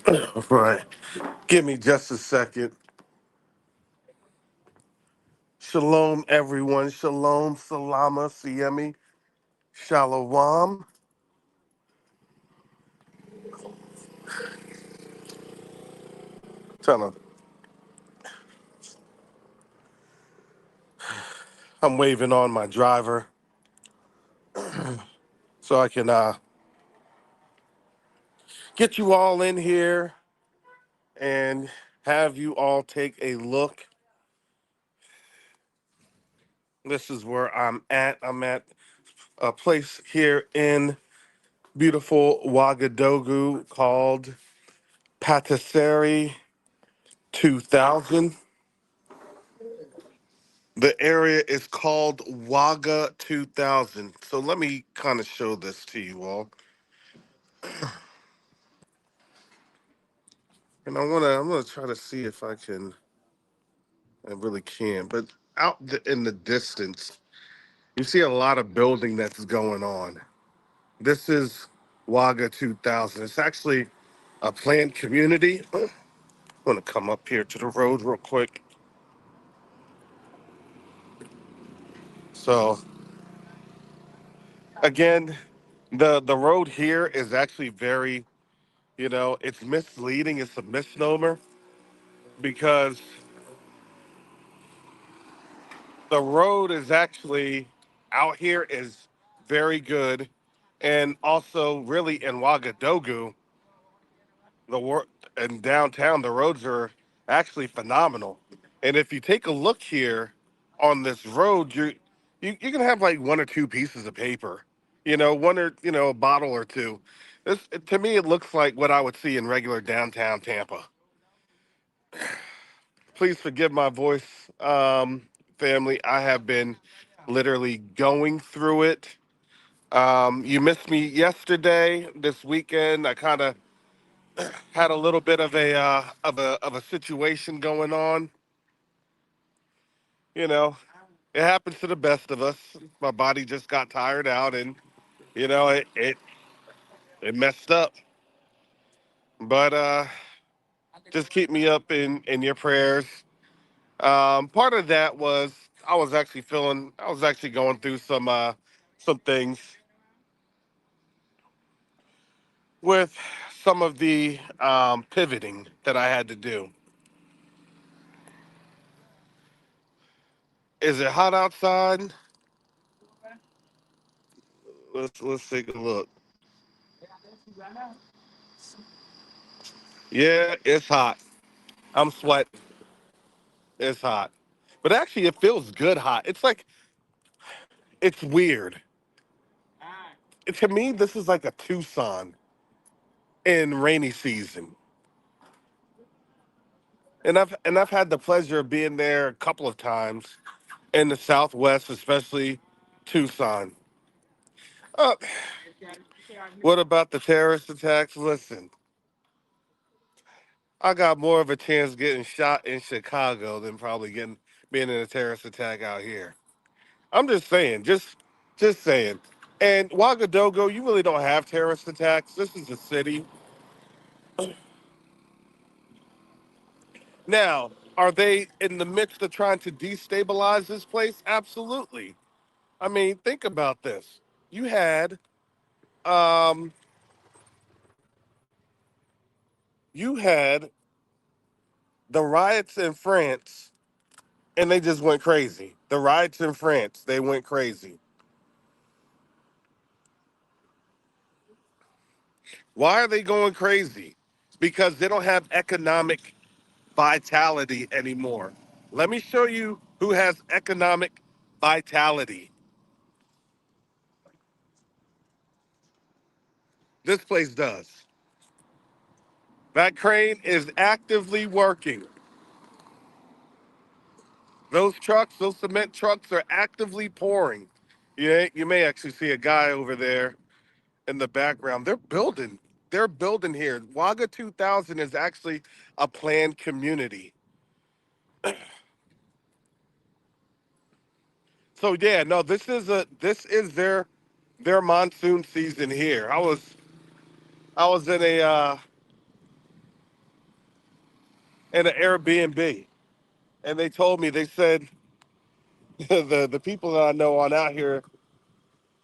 All right. Give me just a second. Shalom, everyone. Shalom, salama, siemi, shalom. Trying to, I'm waving on my driver so I can get you all in here and have you all take a look. This is where I'm at. I'm at a place here in beautiful Ouagadougou called Patisserie 2000. The area is called Waga 2000. So let me kind of show this to you all. And I'm gonna try to see if I really can. But in the distance, you see a lot of building that's going on. This is Waga 2000. It's actually a planned community. I'm gonna come up here to the road real quick. So again, the road here is actually very, it's misleading. It's a misnomer because the road is actually out here is very good, and also really in Ouagadougou, the work in downtown, the roads are actually phenomenal. And if you take a look here on this road, you can have like one or two pieces of paper, one or a bottle or two. This to me it looks like what I would see in regular downtown Tampa. Please forgive my voice, family. I have been literally going through it. You missed me yesterday. This weekend, I kind of had a little bit of a situation going on. You know, it happens to the best of us. My body just got tired out, and it messed up. But just keep me up in your prayers. Part of that was I was actually going through some things with some of the pivoting that I had to do. Is it hot outside? Let's take a look. Yeah, it's hot. I'm sweating. It's hot. But actually it feels good hot. It's like it's weird. To me, this is like a Tucson in rainy season. And I've had the pleasure of being there a couple of times in the Southwest, especially Tucson. Uh, what about the terrorist attacks? Listen, I got more of a chance getting shot in Chicago than probably getting being in a terrorist attack out here. I'm just saying, just saying. And Ouagadougou, you really don't have terrorist attacks. This is a city. Now, are they in the midst of trying to destabilize this place? Absolutely. I mean, think about this. You had um, you had the riots in France, and they just went crazy. The riots in France, they went crazy. Why are they going crazy? Because they don't have economic vitality anymore. Let me show you who has economic vitality. This place does. That crane is actively working. Those trucks, those cement trucks are actively pouring. Yeah, you may actually see a guy over there in the background. They're building. They're building here. Waga 2000 is actually a planned community. So yeah, no, this is their monsoon season here. I was in in an Airbnb, and they told me, they said, the people that I know on out here,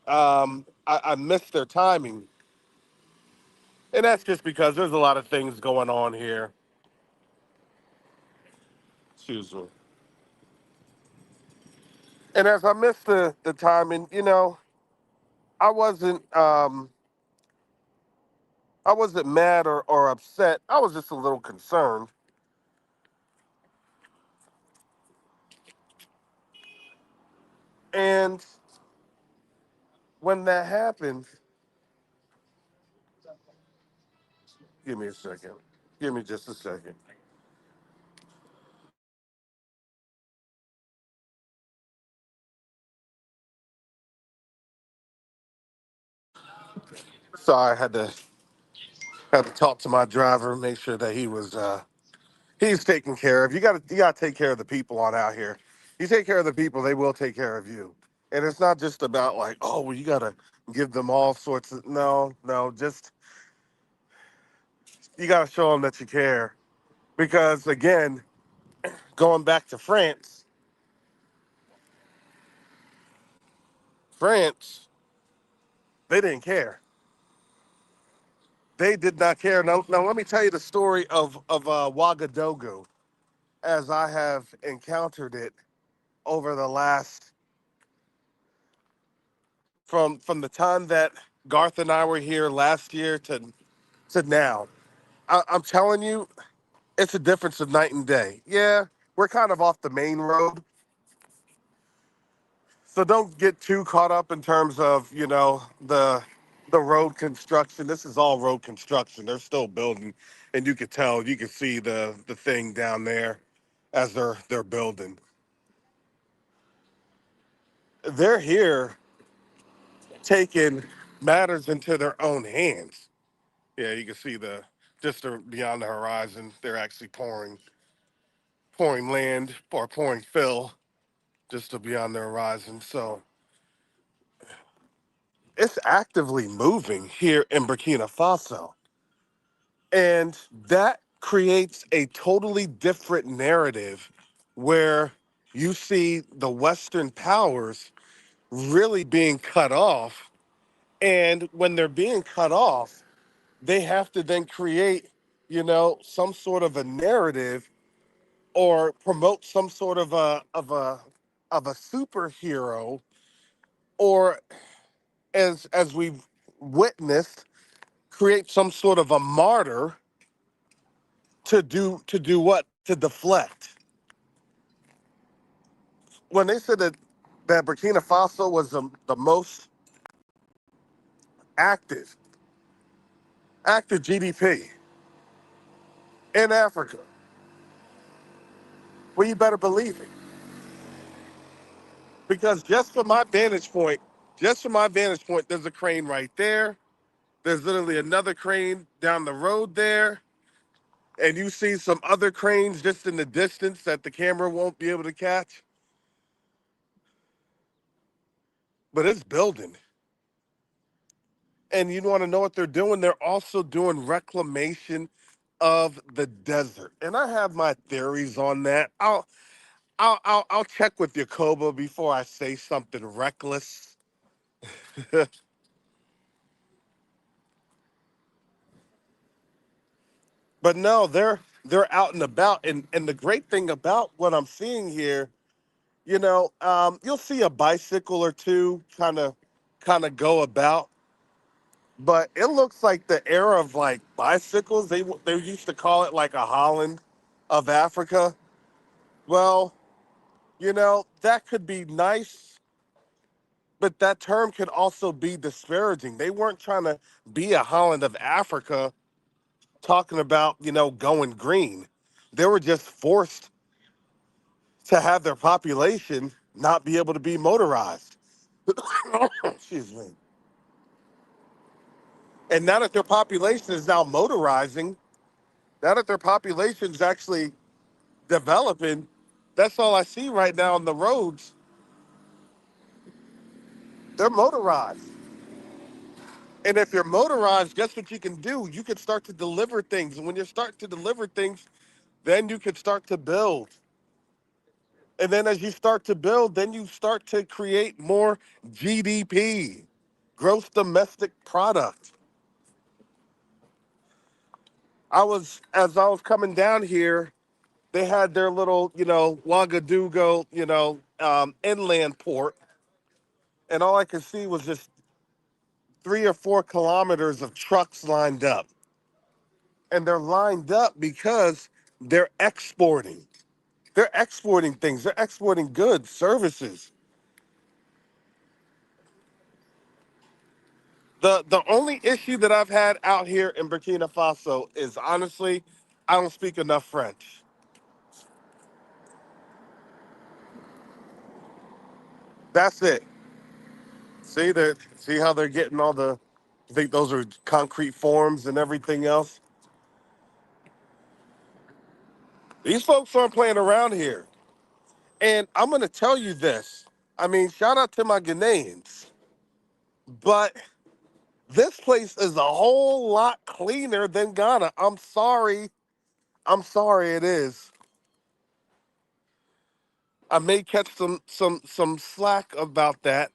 I missed their timing, and that's just because there's a lot of things going on here. Excuse me. And as I missed the timing, I wasn't um, I wasn't mad or upset. I was just a little concerned. And when that happened, give me a second. Give me just a second. Sorry, I had to talk to my driver, make sure that he's taken care of. You gotta take care of the people on out here. You take care of the people, they will take care of you. And it's not just about like, oh, well, you gotta give them all sorts of, no, just you gotta show them that you care. Because again, going back to France, they didn't care. They did not care. Now let me tell you the story of Ouagadougou as I have encountered it over the last from the time that Garth and I were here last year to now. I'm telling you, it's a difference of night and day. Yeah, we're kind of off the main road, so don't get too caught up in terms of the road construction. This is all road construction. They're still building, and you can see the thing down there as they're building. They're here taking matters into their own hands. Yeah, you can see beyond the horizon. They're actually pouring land or pouring fill just to beyond the horizon. So it's actively moving here in Burkina Faso. And that creates a totally different narrative where you see the Western powers really being cut off. And when they're being cut off, they have to then create, some sort of a narrative or promote some sort of a superhero, or as we've witnessed, create some sort of a martyr to do what? To deflect. When they said that Burkina Faso was the most active active GDP in Africa, well, you better believe it. Because just from my vantage point, there's a crane right there. There's literally another crane down the road there. And you see some other cranes just in the distance that the camera won't be able to catch. But it's building. And you want to know what they're doing? They're also doing reclamation of the desert. And I have my theories on that. I'll check with Yacoba before I say something reckless. But no, they're out and about. And the great thing about what I'm seeing here, you'll see a bicycle or two kind of go about. But it looks like the era of like bicycles. They used to call it like a Holland of Africa. Well, that could be nice, but that term could also be disparaging. They weren't trying to be a Holland of Africa talking about, going green. They were just forced to have their population not be able to be motorized. Excuse me. And now that their population is now motorizing, now that their population is actually developing, that's all I see right now on the roads. They're motorized. And if you're motorized, guess what you can do? You can start to deliver things. And when you start to deliver things, Then you can start to build. And then as you start to build, then you start to create more GDP, gross domestic product. As I was coming down here, they had their little, Ouagadougou, inland port, and all I could see was just 3 or 4 kilometers of trucks lined up, and they're lined up because they're exporting. They're exporting things. They're exporting goods, services. The only issue that I've had out here in Burkina Faso is honestly, I don't speak enough French. That's it. See how they're getting all the, I think those are concrete forms and everything else. These folks aren't playing around here. And I'm gonna tell you this. I mean, shout out to my Ghanaians, but this place is a whole lot cleaner than Ghana. I'm sorry. I'm sorry it is. I may catch some slack about that.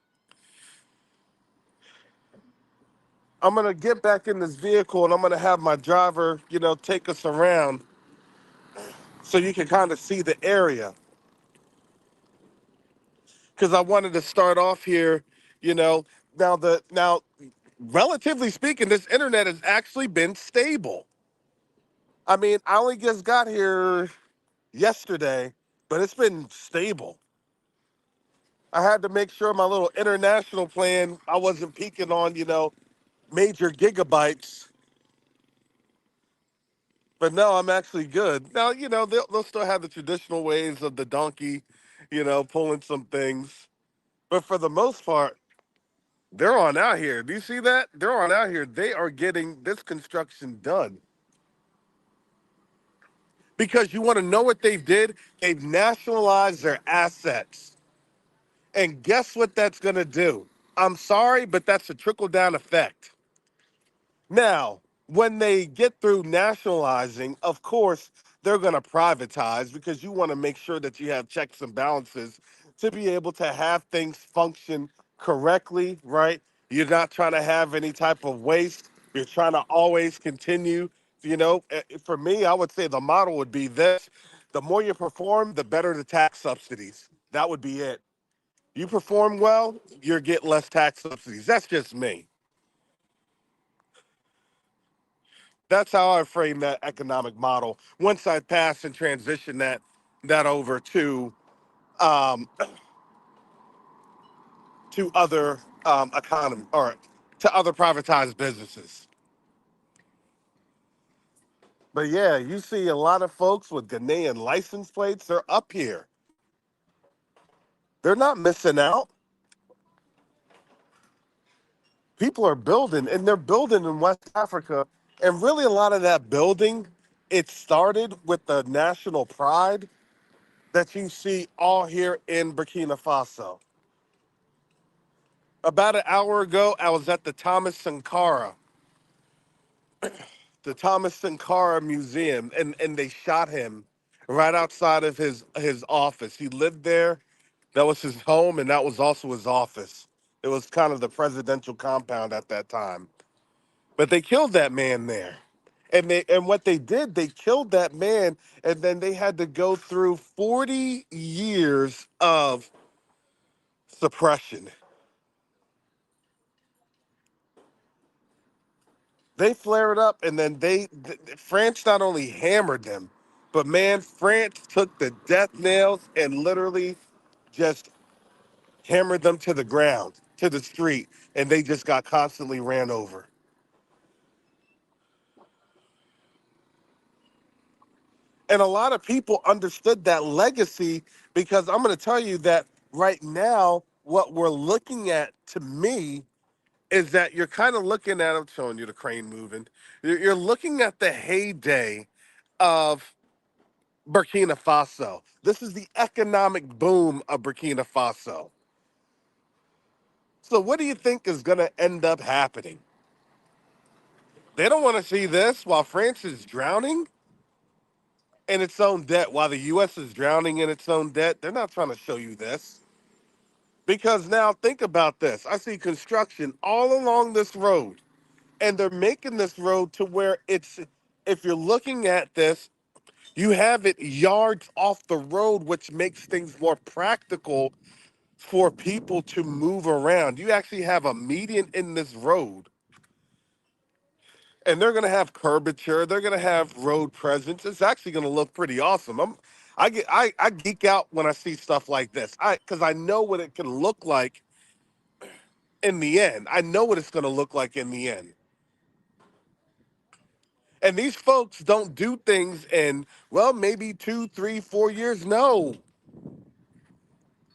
I'm gonna get back in this vehicle and I'm gonna have my driver, take us around so you can kind of see the area. Because I wanted to start off here, you know. Now, relatively speaking, this internet has actually been stable. I mean, I only just got here yesterday, but it's been stable. I had to make sure my little international plan, I wasn't peaking on, major gigabytes. But no, I'm actually good. Now, they'll still have the traditional ways of the donkey, pulling some things. But for the most part, they're on out here. Do you see that? They're on out here. They are getting this construction done. Because you want to know what they've did? They've nationalized their assets. And guess what that's going to do? I'm sorry, but that's a trickle down effect. Now, when they get through nationalizing, of course, they're going to privatize because you want to make sure that you have checks and balances to be able to have things function correctly, right? You're not trying to have any type of waste. You're trying to always continue. For me, I would say the model would be this: the more you perform, the better the tax subsidies. That would be it. You perform well, you get less tax subsidies. That's just me. That's how I frame that economic model. Once I pass and transition that over um, to other economy or to other privatized businesses. But yeah, you see a lot of folks with Ghanaian license plates. They're up here. They're not missing out. People are building, and they're building in West Africa. And really, a lot of that building, it started with the national pride that you see all here in Burkina Faso. About an hour ago, I was at the Thomas Sankara Museum, and they shot him right outside of his office. He lived there. That was his home, and that was also his office. It was kind of the presidential compound at that time. But they killed that man there. And what they did, they killed that man, and then they had to go through 40 years of suppression. They flared up, and then France not only hammered them, but man, France took the death nails and literally just hammered them to the ground, to the street, and they just got constantly ran over. And a lot of people understood that legacy because I'm going to tell you that right now, what we're looking at to me is that you're kind of looking at, I'm showing you the crane moving, you're looking at the heyday of Burkina Faso. This is the economic boom of Burkina Faso. So, what do you think is going to end up happening? They don't want to see this while France is drowning. in its own debt while the U.S. is drowning in its own debt. They're not trying to show you this. Because now think about this. I see construction all along this road, and they're making this road to where it's, if you're looking at this, you have it yards off the road, which makes things more practical for people to move around. You actually have a median in this road, and they're going to have curvature. They're going to have road presence. It's actually going to look pretty awesome. I geek out when I see stuff like this. Because I know what it can look like in the end. I know what it's going to look like in the end. And these folks don't do things in, well, maybe 2, 3, 4 years. No.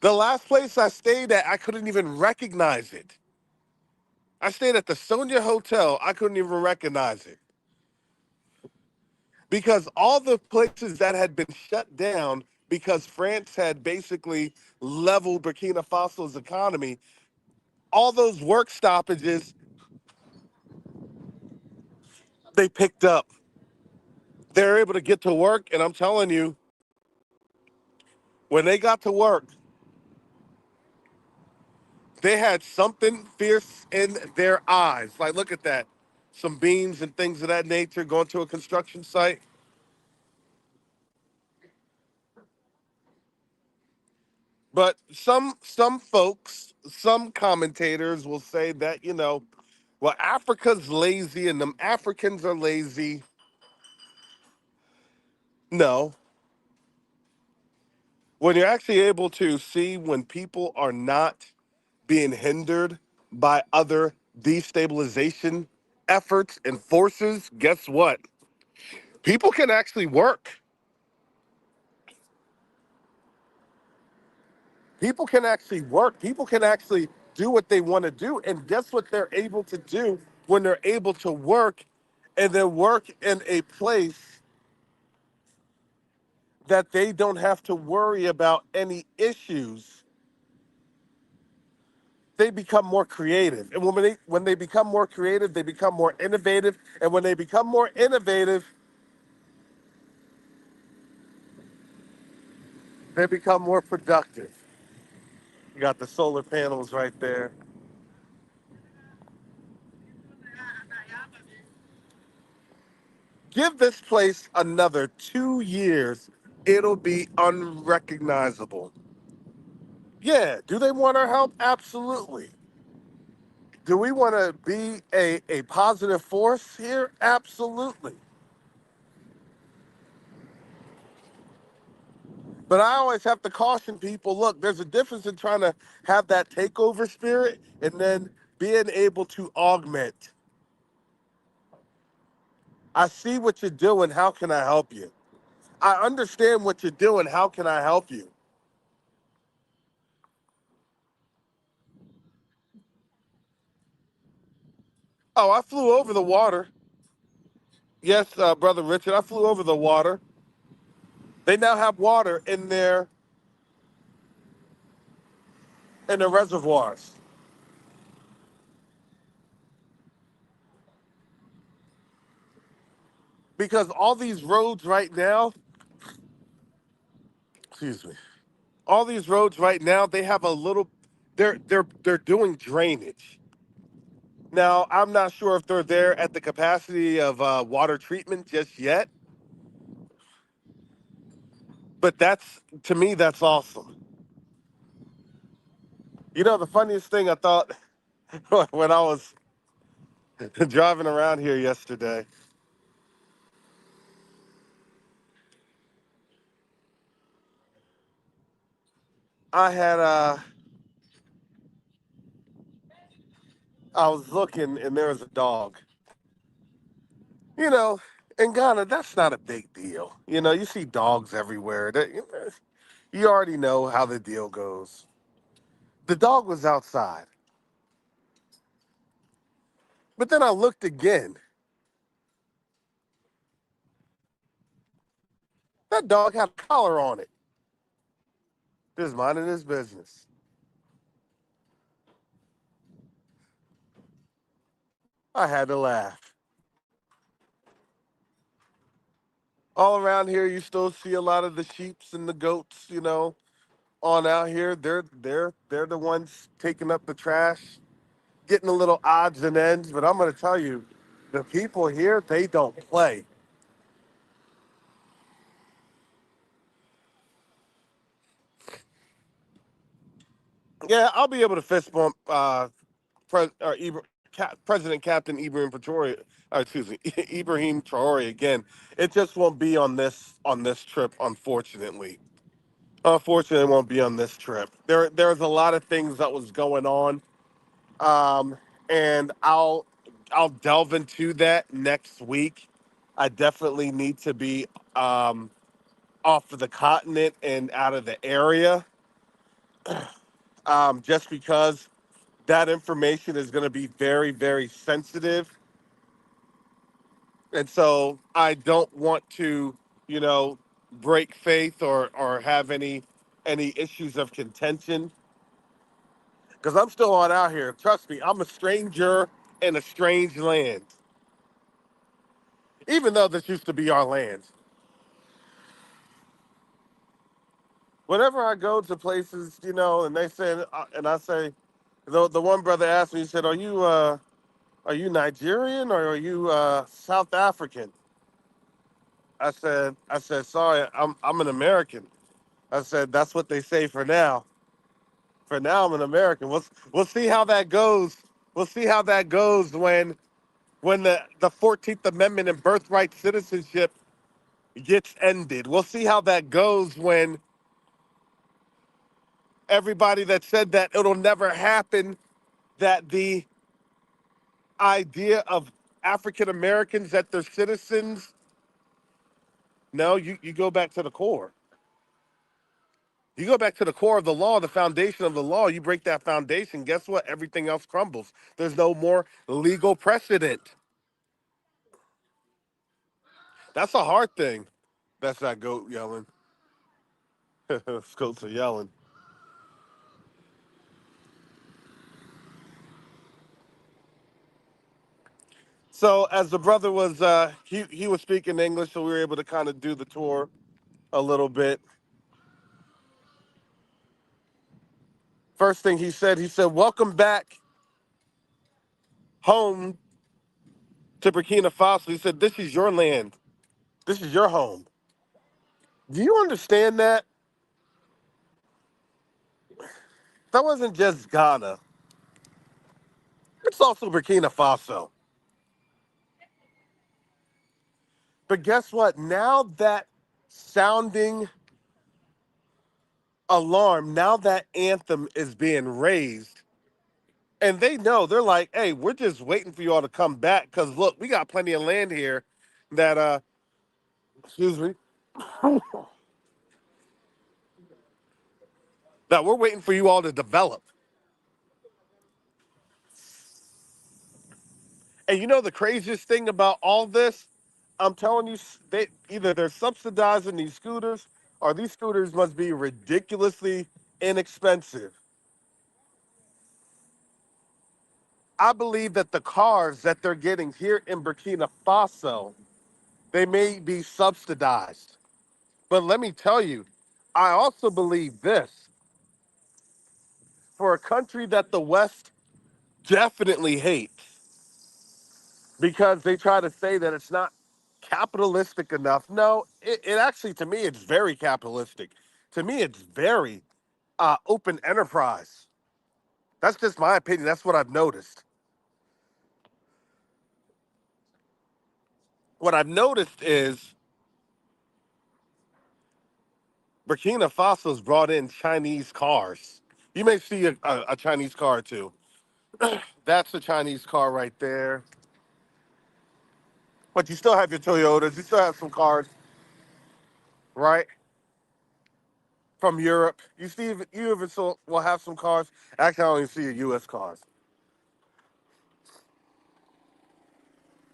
The last place I stayed at, I couldn't even recognize it. I stayed at the Sonia Hotel. I couldn't even recognize it because all the places that had been shut down because France had basically leveled Burkina Faso's economy, all those work stoppages, they picked up. They're able to get to work. And I'm telling you, when they got to work, they had something fierce in their eyes. Like, look at that. Some beams and things of that nature going to a construction site. But some folks, some commentators will say that, well, Africa's lazy and them Africans are lazy. No. When you're actually able to see when people are not being hindered by other destabilization efforts and forces, guess what? People can actually work. People can actually work. People can actually do what they want to do. And guess what they're able to do when they're able to work and then work in a place that they don't have to worry about any issues. They become more creative. And when they become more creative, they become more innovative. And when they become more innovative, they become more productive. You got the solar panels right there. Give this place another 2 years, it'll be unrecognizable. Yeah, do they want our help? Absolutely. Do we want to be a positive force here? Absolutely. But I always have to caution people, look, there's a difference in trying to have that takeover spirit and then being able to augment. I see what you're doing. How can I help you? I understand what you're doing. How can I help you? Oh, I flew over the water. Yes, Brother Richard, I flew over the water. They now have water in their reservoirs because all these roads right now, excuse me, all these roads right now, they have a little, they're doing drainage. Now, I'm not sure if they're there at the capacity of water treatment just yet, but that's, to me, that's awesome. The funniest thing I thought when I was driving around here yesterday, I had I was looking and there was a dog. You know, in Ghana, that's not a big deal. You see dogs everywhere. You already know how the deal goes. The dog was outside, but then I looked again. That dog had a collar on it, just minding his business. I had to laugh. All around here, you still see a lot of the sheeps and the goats. On out here, they're the ones taking up the trash, getting a little odds and ends. But I'm gonna tell you, the people here, they don't play. Yeah, I'll be able to fist bump President Captain Ibrahim Traore, excuse me, Ibrahim Traore again. It just won't be on this trip, unfortunately. Unfortunately, it won't be on this trip. There's a lot of things that was going on, um, and I'll delve into that next week. I definitely need to be um, off of the continent and out of the area, just because that information is going to be very, very sensitive. And so I don't want to, you know, break faith or have any issues of contention because I'm still on out here. Trust me, I'm a stranger in a strange land, even though this used to be our land. Whenever I go to places, and they say, and I say, the one brother asked me, he said, are you Nigerian or are you South African? I said, sorry, I'm an American. I said, that's what they say for now. For now, I'm an American. We'll see how that goes. We'll see how that goes when the 14th Amendment and birthright citizenship gets ended. We'll see how that goes when everybody that said that it'll never happen, that the idea of African Americans that they're citizens. No, you go back to the core. You go back to the core of the law, the foundation of the law. You break that foundation, guess what? Everything else crumbles. There's no more legal precedent. That's a hard thing. That's that goat yelling. Goats are yelling. So as the brother was, he was speaking English, so we were able to kind of do the tour a little bit. First thing he said, "Welcome back home to Burkina Faso." He said, "This is your land. This is your home." Do you understand that? That wasn't just Ghana. It's also Burkina Faso. But guess what? Now that sounding alarm, now that anthem is being raised, and they know, they're like, hey, we're just waiting for you all to come back because look, we got plenty of land here that, excuse me, that we're waiting for you all to develop. And you know the craziest thing about all this? I'm telling you, they either they're subsidizing these scooters or these scooters must be ridiculously inexpensive. I believe that the cars that they're getting here in Burkina Faso, they may be subsidized. But let me tell you, I also believe this: for a country that the West definitely hates because they try to say that it's not capitalistic enough. No, it actually, to me, it's very capitalistic. To me, it's very open enterprise. That's just my opinion. That's what I've noticed. What I've noticed is Burkina Faso's brought in Chinese cars. You may see a Chinese car too. That's a Chinese car right there. But you still have your Toyotas. You still have some cars, right, from Europe. You even still will have some cars. Actually, I don't even see your U.S. cars.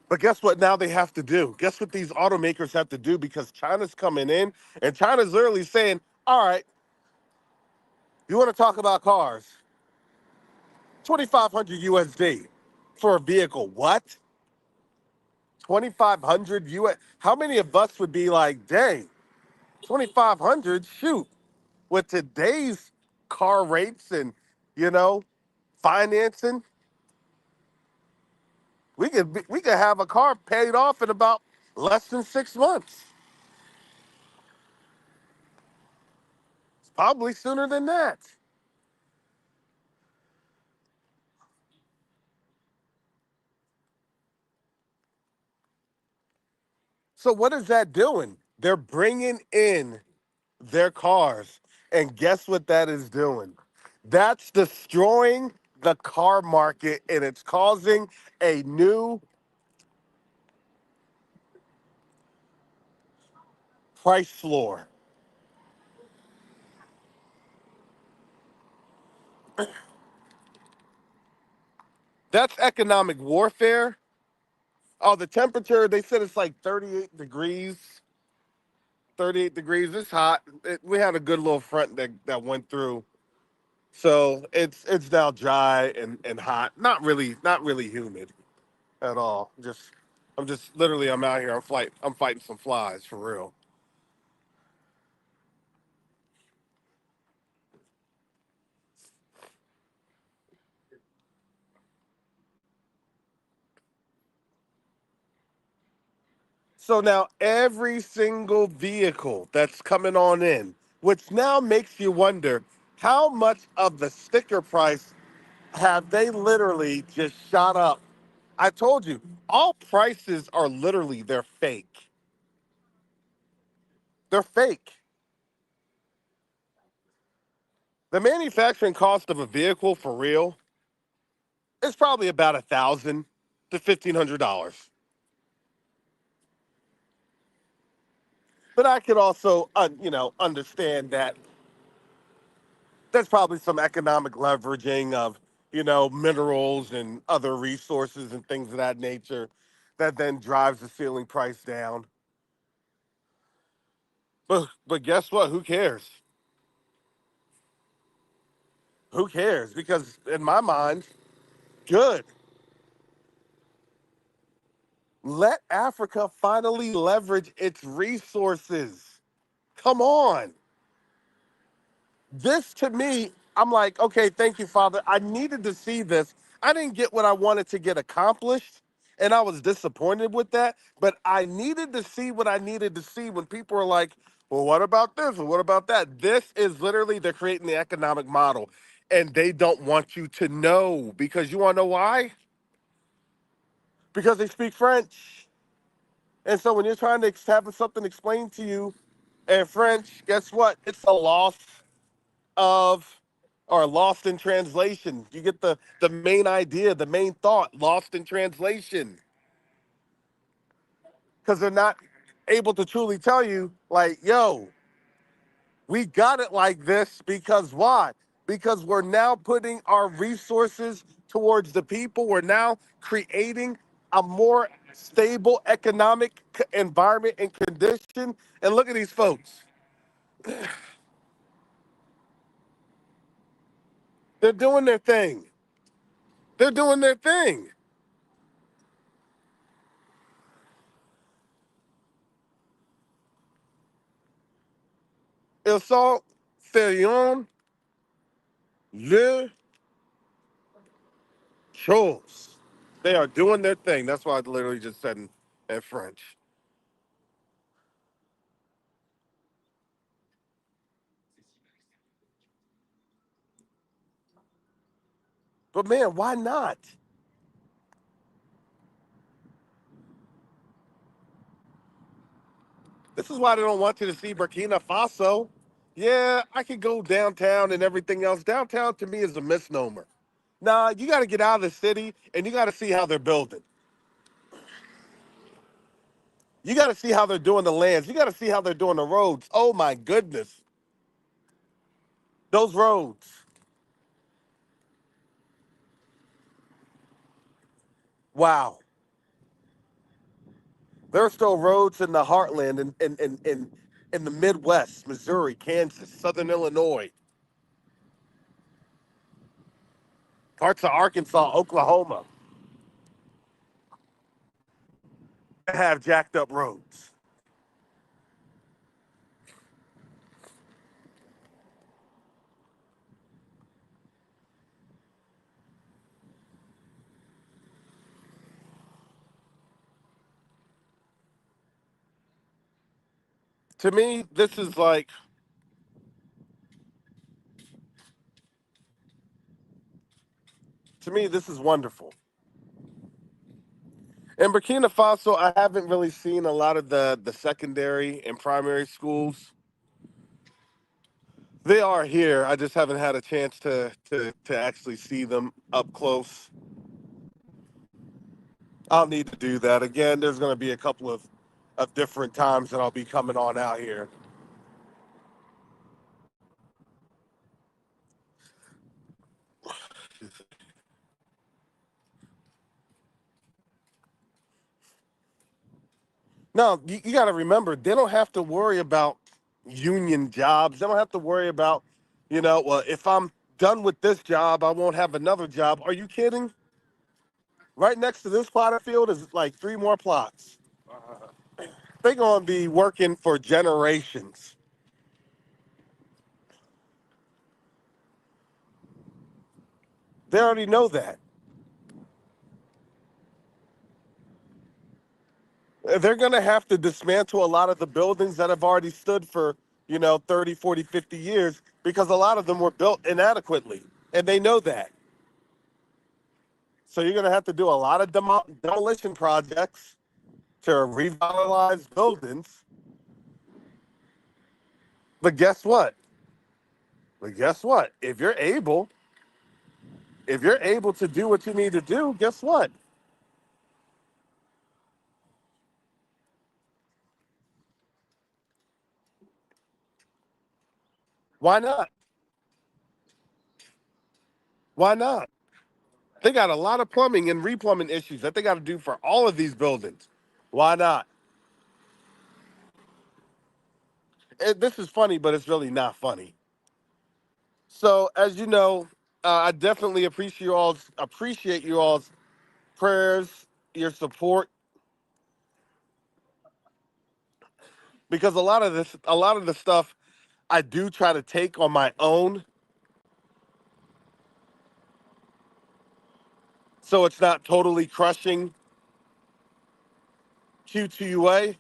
But guess what? Now they have to do. Guess what these automakers have to do because China's coming in and China's literally saying, "All right, you want to talk about cars? 2,500 USD for a vehicle. What? 2,500 US. How many of us would be like, dang, 2,500? Shoot, with today's car rates and, you know, financing, we could have a car paid off in about less than 6 months. Probably sooner than that. So what is that doing? They're bringing in their cars, and guess what that is doing? That's destroying the car market, and it's causing a new price floor. That's economic warfare. Oh, the temperature, they said it's like 38 degrees. 38 degrees. It's hot. We had a good little front that went through. So it's now dry and hot. Not really humid at all. I'm just literally I'm out here. I'm fighting some flies for real. So now every single vehicle that's coming on in, which now makes you wonder how much of the sticker price have they literally just shot up. I told you, all prices are literally they're fake. They're fake. The manufacturing cost of a vehicle for real is probably about $1,000 to $1,500. But I could also, understand that there's probably some economic leveraging of, minerals and other resources and things of that nature that then drives the ceiling price down. But guess what? Who cares? Who cares? Because in my mind, good. Let Africa finally leverage its resources. Come on. This to me, I'm like, okay, thank you, Father. I needed to see this. I didn't get what I wanted to get accomplished, and I was disappointed with that. But I needed to see what I needed to see when people are like, well, what about this? Or what about that? This is literally they're creating the economic model, and they don't want you to know because you want to know why? Because they speak French. And so when you're trying to have something explained to you in French, guess what? It's a loss of or lost in translation. You get the main idea, the main thought lost in translation because they're not able to truly tell you like, yo, we got it like this because why? Because we're now putting our resources towards the people. We're now creating a more stable economic environment and condition. And look at these folks. They're doing their thing. They're doing their thing. Ils sont faisant le chose. They are doing their thing. That's why I literally just said in French. But man, why not? This is why they don't want you to see Burkina Faso. Yeah, I could go downtown and everything else. Downtown to me is a misnomer. Nah, you got to get out of the city and you got to see how they're building. You got to see how they're doing the lands. You got to see how they're doing the roads. Oh my goodness. Those roads. Wow. There are still roads in the heartland in the Midwest, Missouri, Kansas, Southern Illinois, parts of Arkansas, Oklahoma. have jacked up roads. To me, this is like, to me, this is wonderful. In Burkina Faso, I haven't really seen a lot of the secondary and primary schools. They are here. I just haven't had a chance to actually see them up close. I'll need to do that again. There's going to be a couple of different times that I'll be coming on out here. No, you got to remember, they don't have to worry about union jobs. They don't have to worry about, well, if I'm done with this job, I won't have another job. Are you kidding? Right next to this plot field is like three more plots. They're going to be working for generations. They already know that. They're going to have to dismantle a lot of the buildings that have already stood for, 30, 40, 50 years because a lot of them were built inadequately. And they know that. So you're going to have to do a lot of demolition projects to revitalize buildings. But guess what? If you're able to do what you need to do, guess what? Why not? Why not? They got a lot of plumbing and replumbing issues that they got to do for all of these buildings. Why not? This is funny, but it's really not funny. So, as you know, I definitely appreciate you all's prayers, your support, because a lot of the stuff I do try to take on my own, so it's not totally crushing Q2UA.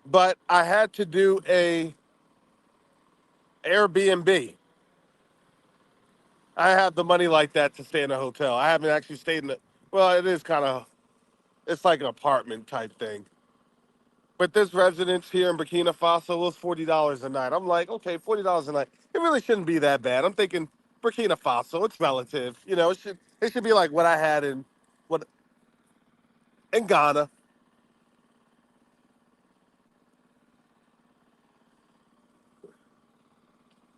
But I had to do a Airbnb. I have the money like that to stay in a hotel. I haven't actually stayed in the. Well, it is kind of. It's like an apartment type thing. But this residence here in Burkina Faso was $40 a night. I'm like, okay, $40 a night. It really shouldn't be that bad. I'm thinking Burkina Faso, it's relative. It should be like what I had what in Ghana.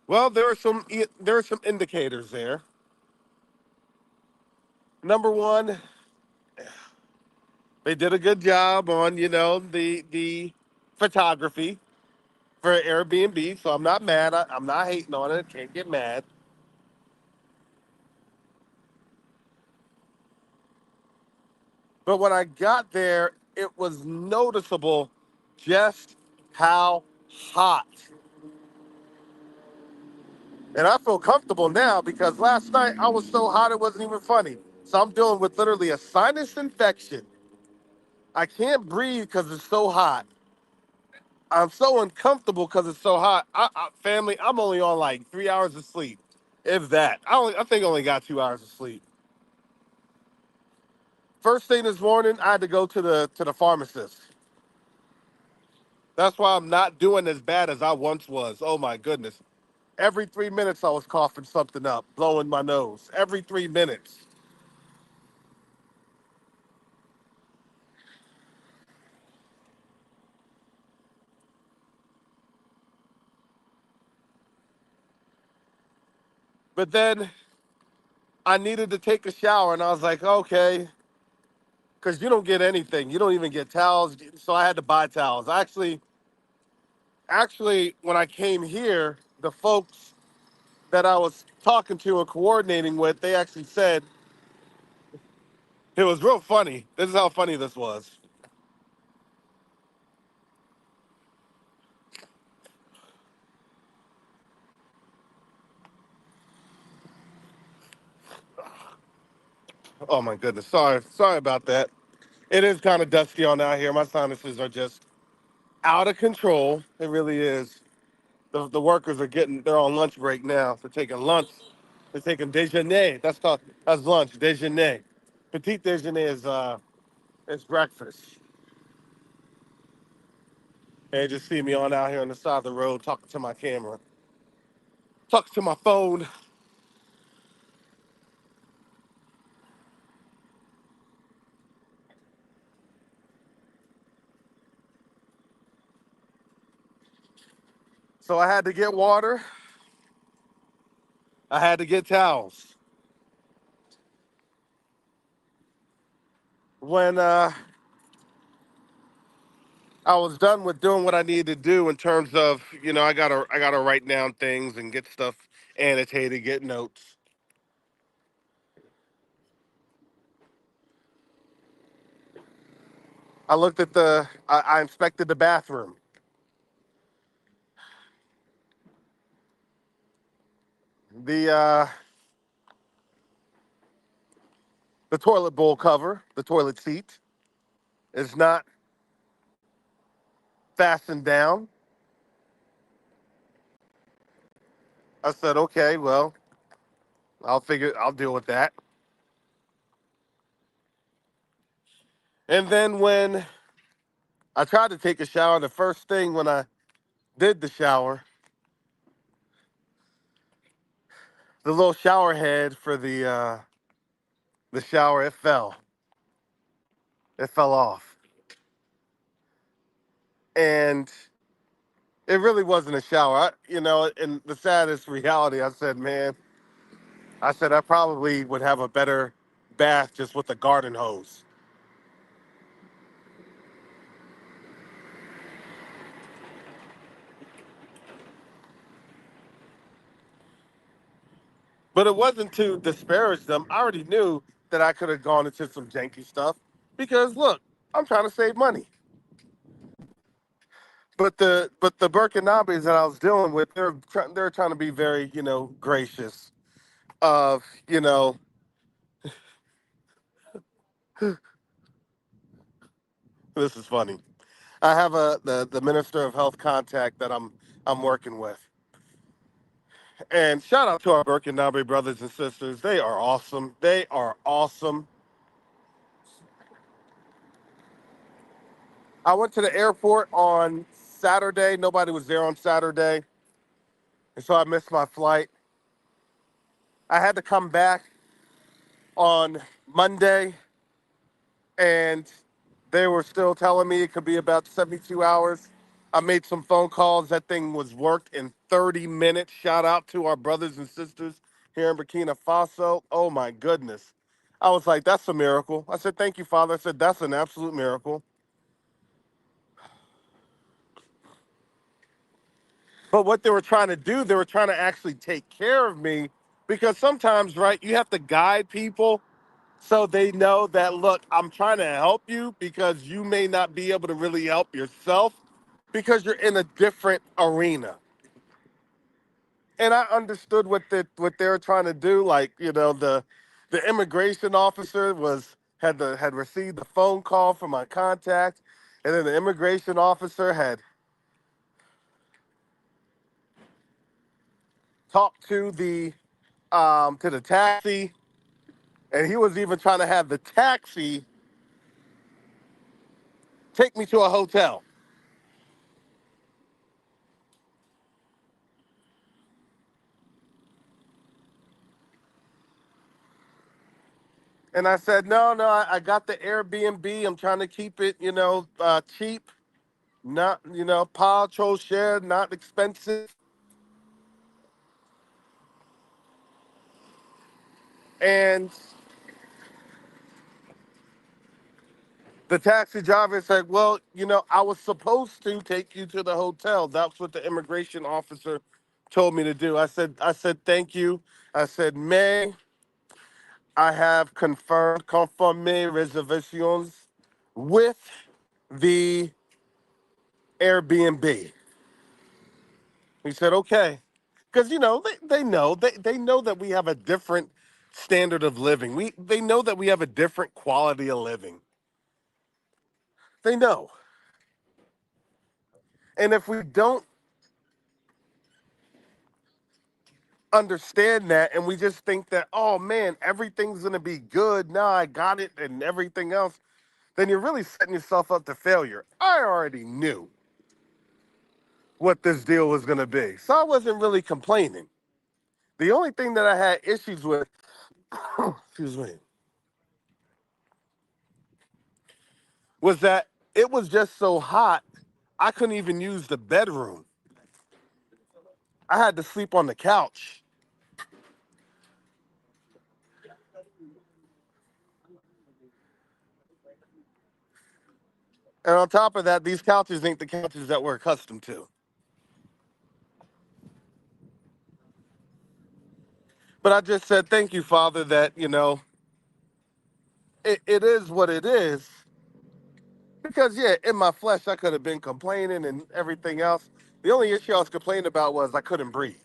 Well, there are some indicators there. Number one, they did a good job on the photography for Airbnb, so I'm not mad. I'm not hating on it. Can't get mad. But when I got there, it was noticeable just how hot. And I feel comfortable now because last night I was so hot it wasn't even funny. So I'm dealing with literally a sinus infection. I can't breathe because it's so hot. I'm so uncomfortable because it's so hot. Family, I'm only on like 3 hours of sleep, if that. I think I only got 2 hours of sleep. First thing this morning, I had to go to the pharmacist. That's why I'm not doing as bad as I once was. Oh my goodness. Every 3 minutes, I was coughing something up, blowing my nose. Every 3 minutes. But then I needed to take a shower, and I was like, okay, because you don't get anything. You don't even get towels. So I had to buy towels. Actually, when I came here, the folks that I was talking to and coordinating with, they actually said it was real funny. This is how funny this was. Oh my goodness. Sorry about that. It is kind of dusty on out here. My sinuses are just out of control. It really is. The workers are they're on lunch break now. They're taking lunch. They're taking déjeuner. That's lunch, déjeuner. Petit déjeuner is breakfast. And you just see me on out here on the side of the road talking to my camera, talking to my phone. So I had to get water. I had to get towels. When I was done with doing what I needed to do in terms of, I gotta write down things and get stuff annotated, get notes. I inspected the bathroom. The the toilet bowl cover, the toilet seat, is not fastened down. I said, okay, well, I'll deal with that. And then when I tried to take a shower, the first thing when I did the shower, the little shower head for the shower, it fell. It fell off. And it really wasn't a shower. And the saddest reality, I said, man, I probably would have a better bath just with a garden hose. But it wasn't to disparage them. I already knew that I could have gone into some janky stuff because look, I'm trying to save money. But the Burkinabes that I was dealing with, they're trying to be very, gracious. Of, this is funny. I have the Minister of Health contact that I'm working with. And shout out to our Burkinabe brothers and sisters. They are awesome. They are awesome. I went to the airport on Saturday. Nobody was there on Saturday. And so I missed my flight. I had to come back on Monday, and they were still telling me it could be about 72 hours. I made some phone calls. That thing was worked in 30 minutes. Shout out to our brothers and sisters here in Burkina Faso. Oh my goodness. I was like, that's a miracle. I said, thank you, Father. I said, that's an absolute miracle. But what they were trying to do, they were trying to actually take care of me because sometimes, right, you have to guide people so they know that, look, I'm trying to help you because you may not be able to really help yourself because you're in a different arena. And I understood what they were trying to do. Like, the immigration officer had received the phone call from my contact, and then the immigration officer had talked to the taxi, and he was even trying to have the taxi take me to a hotel. And I said, no, no, I got the Airbnb. I'm trying to keep it, cheap, not, pas trop cher, not expensive. And the taxi driver said, well, I was supposed to take you to the hotel. That's what the immigration officer told me to do. I said thank you. I said, May I have confirmé reservations with the Airbnb. He said, okay. Because, they know that we have a different standard of living. They know that we have a different quality of living. They know. And if we don't understand that and we just think that, oh man, everything's going to be good, now I got it and everything else, then you're really setting yourself up to failure. I already knew what this deal was going to be. So I wasn't really complaining. The only thing that I had issues with, excuse me, was that it was just so hot, I couldn't even use the bedroom. I had to sleep on the couch. And on top of that, these couches ain't the couches that we're accustomed to. But I just said, thank you, Father, that, it is what it is. Because, yeah, in my flesh, I could have been complaining and everything else. The only issue I was complaining about was I couldn't breathe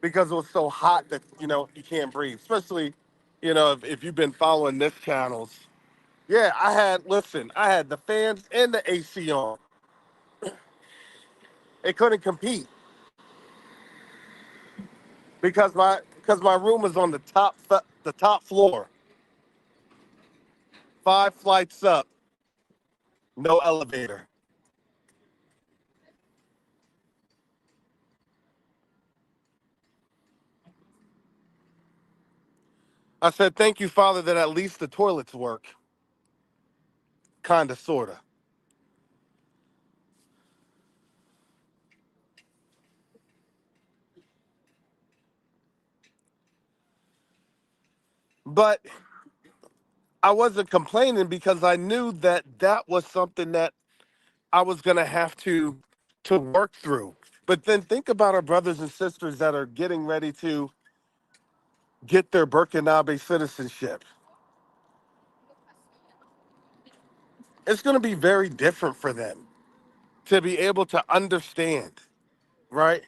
because it was so hot that, you can't breathe. Especially, if you've been following this channels. Yeah, I had the fans and the AC on. It couldn't compete because my room was on the top floor, 5 flights up, no elevator. I said, thank you, Father, that at least the toilets work, kinda, sorta. But I wasn't complaining because I knew that that was something that I was gonna have to work through. But then think about our brothers and sisters that are getting ready to get their Burkinabe citizenship. It's gonna be very different for them to be able to understand, right,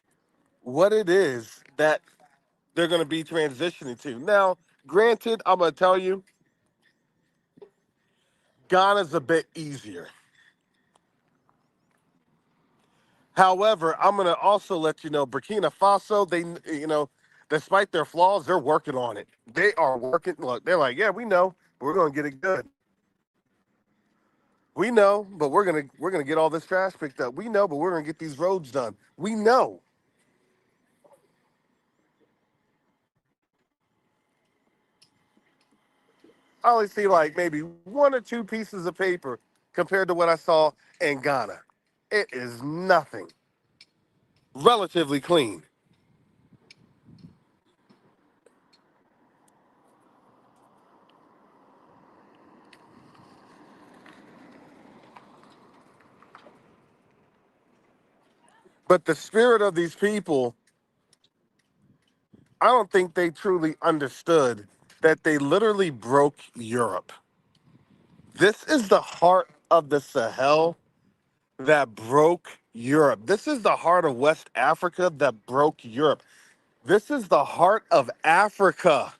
what it is that they're gonna be transitioning to. Now, granted, I'm gonna tell you, Ghana's a bit easier. However, I'm going to also let you know Burkina Faso, despite their flaws, they're working on it. They are working. Look, they're like, yeah, we know, but we're going to get it good. We know, but we're gonna get all this trash picked up. We know, but we're gonna get these roads done. We know. I only see like maybe one or two pieces of paper compared to what I saw in Ghana. It is nothing. Relatively clean. But the spirit of these people, I don't think they truly understood that they literally broke Europe. This is the heart of the Sahel that broke Europe. This is the heart of West Africa that broke Europe. This is the heart of Africa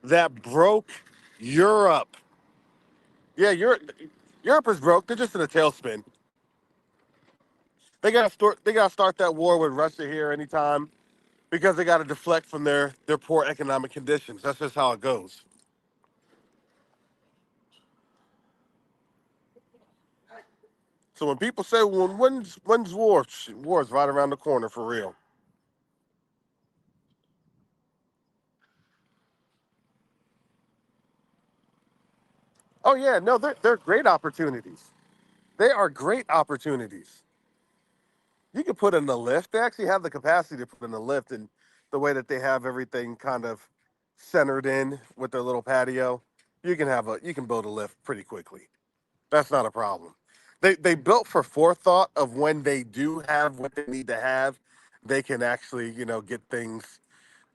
that broke Europe. Yeah, Europe is broke. They're just in a tailspin. They gotta start that war with Russia here anytime because they gotta deflect from their poor economic conditions. That's just how it goes. So when people say, "Well, when's war?" War's right around the corner for real. Oh yeah, no, they're great opportunities. They are great opportunities. You can put in the lift. They actually have the capacity to put in the lift, and the way that they have everything kind of centered in with their little patio, you can build a lift pretty quickly. That's not a problem. They built for forethought of when they do have what they need to have. they can actually, get things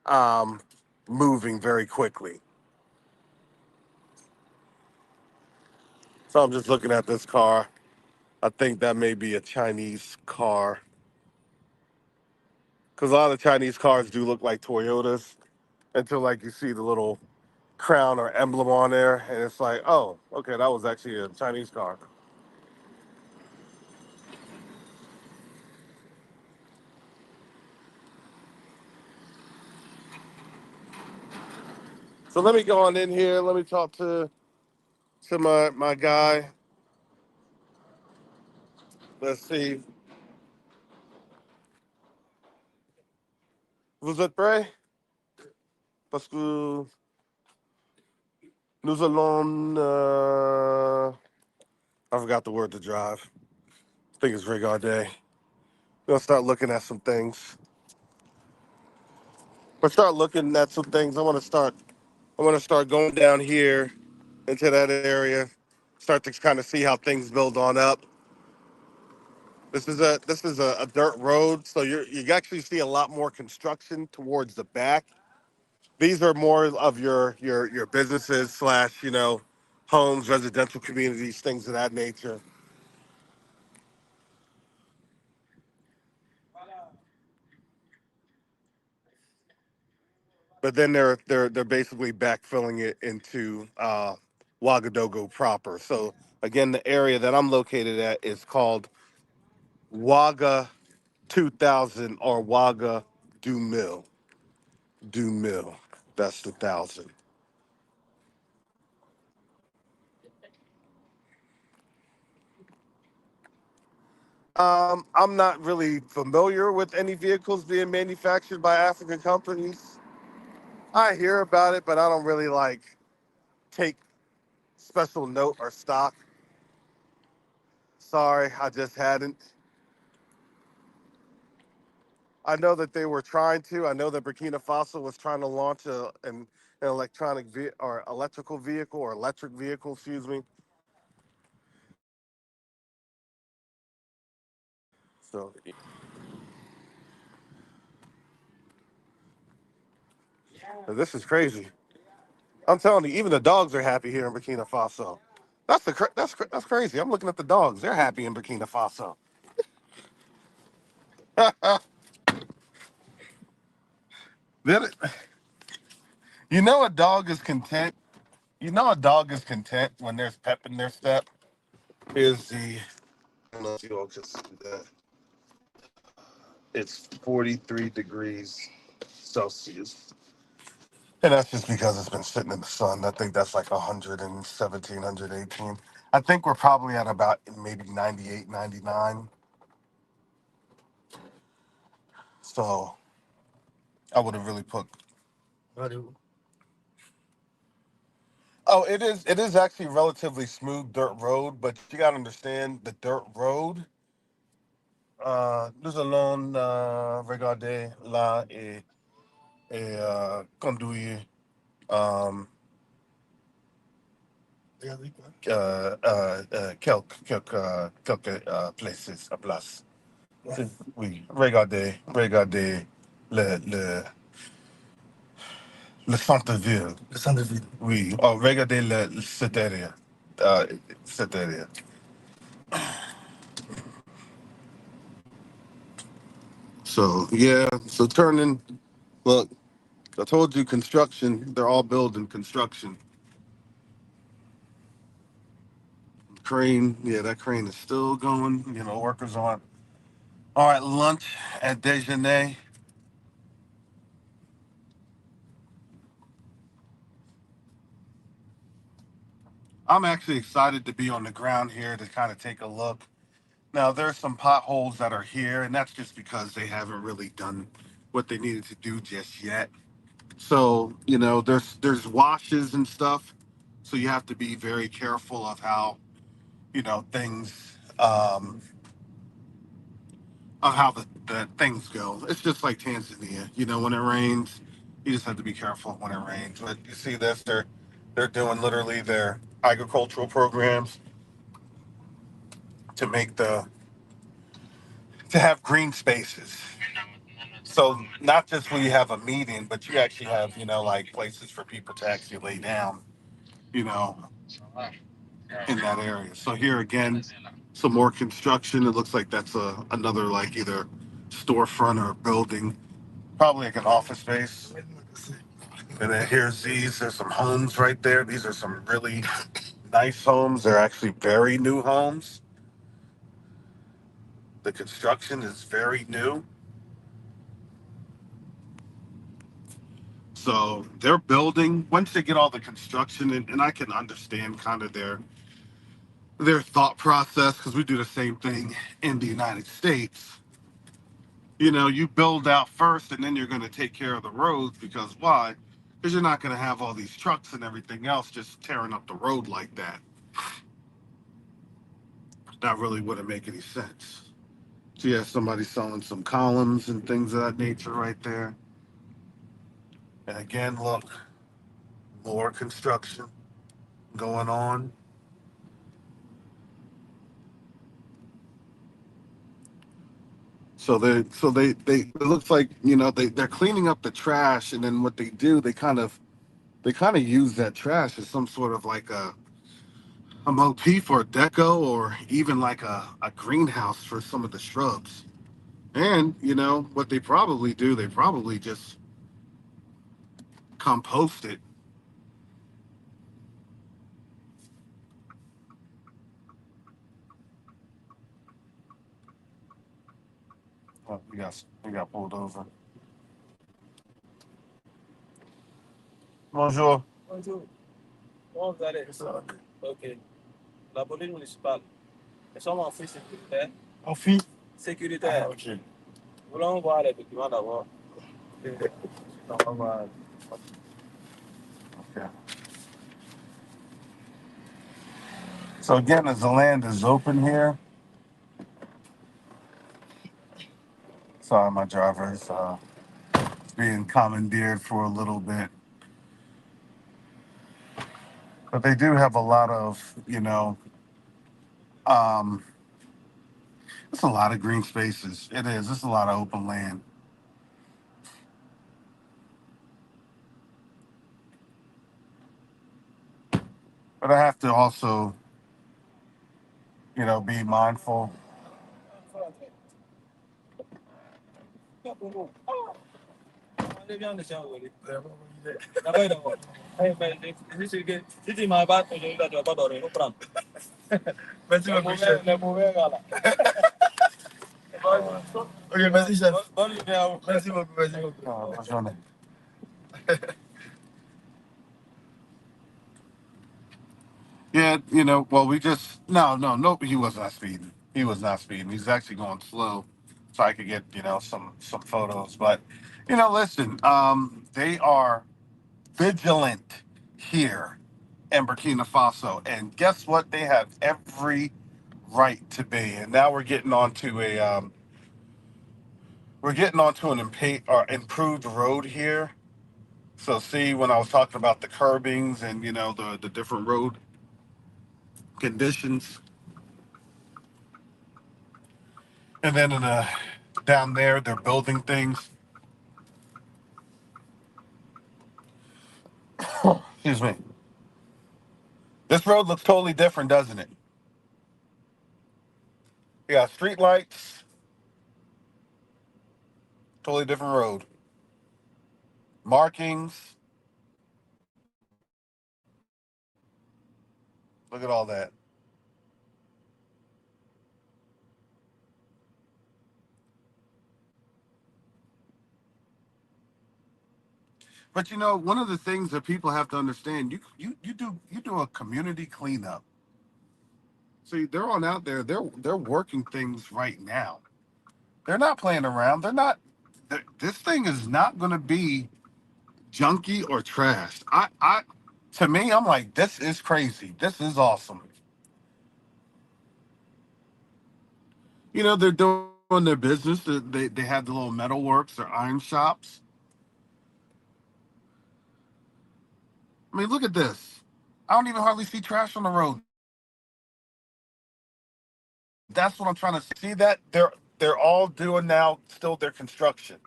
um, moving very quickly. So I'm just looking at this car. I think that may be a Chinese car because a lot of Chinese cars do look like Toyotas until like you see the little crown or emblem on there, and it's like, oh, okay, that was actually a Chinese car. So let me go on in here. Let me talk to my guy. Let's see. Vous êtes prêts? Parce que nous allons. I forgot the word to drive. I think it's Regardé. We're gonna start looking at some things. We'll start looking at some things. I want to start going down here into that area. Start to kind of see how things build on up. This is a dirt road, so you actually see a lot more construction towards the back. These are more of your businesses slash homes, residential communities, things of that nature. But then they're basically backfilling it into Ouagadougou proper. So again, the area that I'm located at is called Waga 2000 or Waga Du Mil. Du Mil. That's the thousand. I'm not really familiar with any vehicles being manufactured by African companies. I hear about it, but I don't really like take special note or stock. Sorry, I just hadn't. I know that they were trying to. I know that Burkina Faso was trying to launch an electronic or electrical vehicle or electric vehicle, excuse me. So this is crazy. I'm telling you, even the dogs are happy here in Burkina Faso. That's crazy. I'm looking at the dogs; they're happy in Burkina Faso. Then- you know, a dog is content. You know, a dog is content when there's pep in their step. Here's the. I don't know if you all can see that. It's 43 degrees Celsius. And that's just because it's been sitting in the sun. I think that's like 117, 118. I think we're probably at about maybe 98, 99. So I would have really put. Oh, it is actually a relatively smooth dirt road, but you gotta understand the dirt road. Nous allons regarder là et conduire um, quelques places, places. Oui, regardez le centre-ville. Le centre-ville. Oui, oh, regardez cette area. Uh, cette area. So, yeah, so turning, look, I told you construction, they're all building construction. Crane, yeah, that crane is still going, workers on. All right, lunch at déjeuner. I'm actually excited to be on the ground here to kind of take a look. Now, there's some potholes that are here, and that's just because they haven't really done what they needed to do just yet. So, there's washes and stuff. So you have to be very careful of how, things of how the things go. It's just like Tanzania. When it rains, you just have to be careful when it rains. But you see this, they're doing literally their agricultural programs to make to have green spaces. So not just when you have a meeting, but you actually have, like places for people to actually lay down, you know, in that area. So here again, some more construction. It looks like that's another like either storefront or building, probably like an office space. And then here's these. There's some homes right there. These are some really nice homes. They're actually very new homes. The construction is very new. So they're building once they get all the construction, and I can understand kind of their thought process because we do the same thing in the United States. You build out first and then you're going to take care of the roads because why? Because you're not going to have all these trucks and everything else just tearing up the road like that. That really wouldn't make any sense. So yeah, somebody selling some columns and things of that nature right there. And again, look, more construction going on. So they it looks like they're cleaning up the trash, and then what they do they kind of use that trash as some sort of like a motif or deco or even like a greenhouse for some of the shrubs. And what they probably do, they probably just compost it. Oh, we got pulled over. Bonjour. Bonjour. Comment vous allez? Ok. La police municipale. Nous sommes en file sécuritaire. En file sécuritaire. Ah, ok. Nous voulons voir les documents d'abord. Ok. On va voir. Okay. So again, as the land is open here, sorry, my driver is being commandeered for a little bit, but they do have a lot of, um, it's a lot of green spaces. It is. It's a lot of open land. But I have to also, be mindful. Merci beaucoup, chef. Ok, merci, chef. Merci beaucoup, merci beaucoup. Bonne journée. Yeah, well, we just no, he was not speeding. He was not speeding. He's actually going slow, so I could get some photos. But listen, they are vigilant here in Burkina Faso, and guess what? They have every right to be. And now we're getting onto an improved road here. So see, when I was talking about the curbings and the different road conditions. And then down there, they're building things. Excuse me. This road looks totally different, doesn't it? You got street lights, totally different road. Markings. Look at all that. But one of the things that people have to understand, you do a community cleanup. See, they're on out there. They're working things right now. They're not playing around. They're not. This thing is not going to be junky or trashed. To me, I'm like, this is crazy. This is awesome. They're doing their business. They have the little metal works, their iron shops. I mean, look at this. I don't even hardly see trash on the road. That's what I'm trying to see. That they're all doing now, still their construction.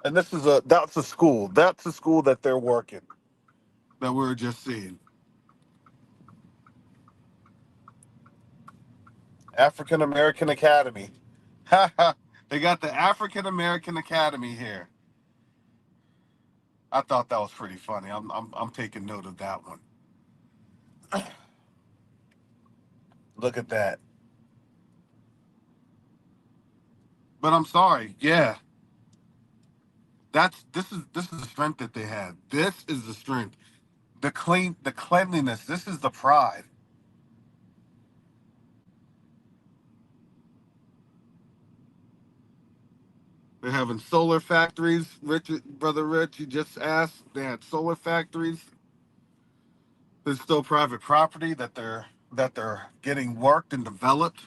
And that's a school. That's a school that they're working. That we were just seeing. African American Academy. They got the African American Academy here. I thought that was pretty funny. I'm taking note of that one. Look at that. But I'm sorry. Yeah, this is the strength that they have. This is the strength. The cleanliness. This is the pride. They're having solar factories. Richard, brother Rich, you just asked. They had solar factories. There's still private property that they're getting worked and developed.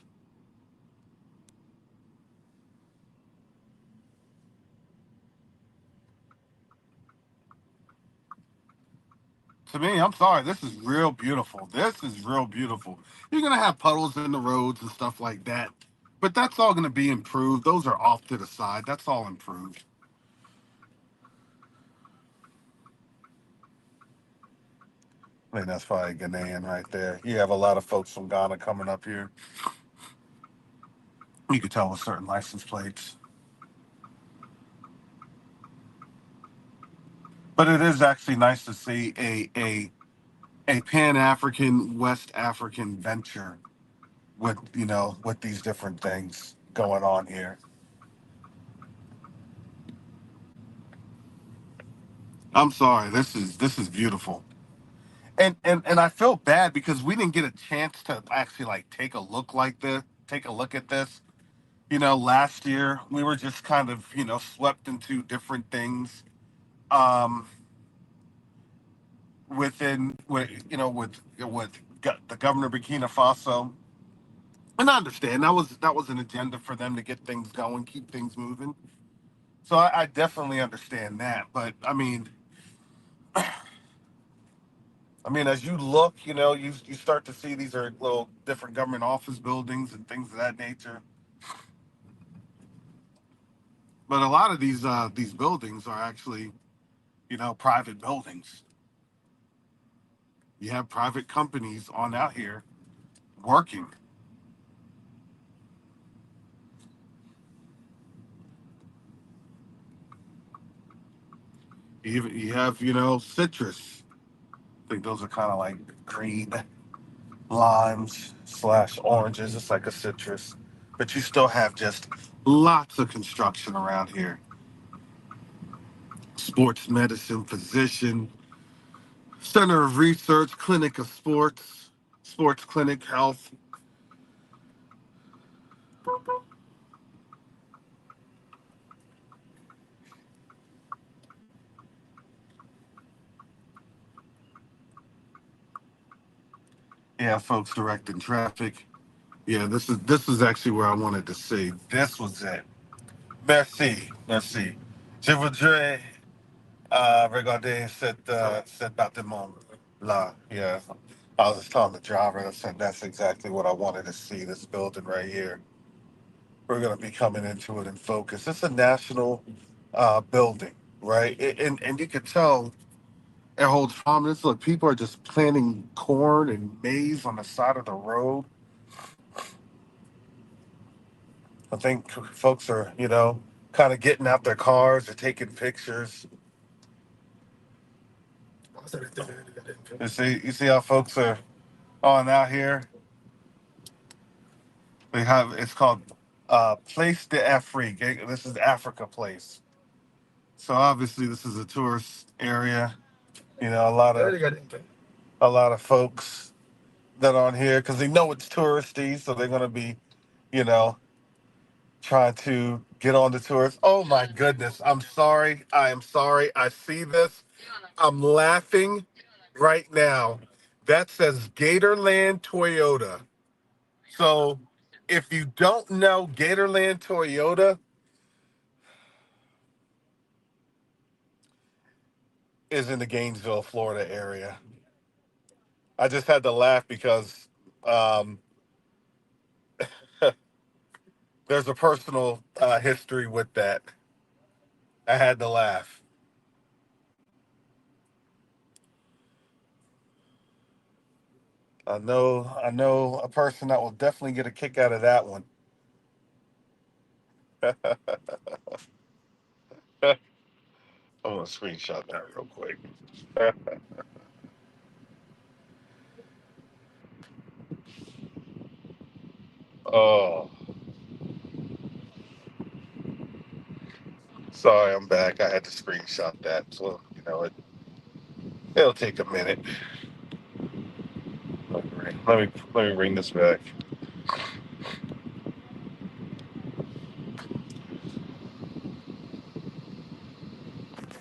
To me, I'm sorry, this is real beautiful. This is real beautiful. You're gonna have puddles in the roads and stuff like that, but that's all gonna be improved. Those are off to the side. That's all improved. I think that's probably Ghanaian right there. You have a lot of folks from Ghana coming up here. You could tell with certain license plates. But it is actually nice to see a Pan African West African venture with with these different things going on here. I'm sorry, this is beautiful. And I feel bad because we didn't get a chance to actually like take a look at this. Last year we were just kind of, swept into different things um with the governor of Burkina Faso. And I understand that was an agenda for them to get things going, keep things moving. So I definitely understand that. But I mean, as you look, you start to see these are little different government office buildings and things of that nature. But a lot of these buildings are actually, private buildings. You have private companies on out here working. You have, citrus. I think those are kind of like green limes slash oranges. It's like a citrus, but you still have just lots of construction around here. Sports medicine, physician, center of research, clinic of sports clinic, health. Yeah, folks directing traffic. Yeah, this is actually where I wanted to see. This was it. Merci, merci. Je voudrais regarder cet bâtiment là. Yeah, I was telling the driver. I said that's exactly what I wanted to see. This building right here. We're gonna be coming into it in focus. It's a national building, right? And you could tell it holds prominence. Look, people are just planting corn and maize on the side of the road. I think folks are, kind of getting out their cars or taking pictures. You see how folks are on out here. It's called Place de Afrique. This is Africa Place. So obviously this is a tourist area. A lot of folks that are on here because they know it's touristy, so they're gonna be, you know, trying to get on the tourists. Oh my goodness! I'm sorry. I am sorry. I see this. I'm laughing right now. That says Gatorland Toyota. So if you don't know Gatorland Toyota is in the Gainesville, Florida area. I just had to laugh because um, there's a personal history with that. I had to laugh. I know a person that will definitely get a kick out of that one. I'm gonna screenshot that real quick. Oh, sorry, I'm back. I had to screenshot that, so it'll take a minute. Let me bring this back.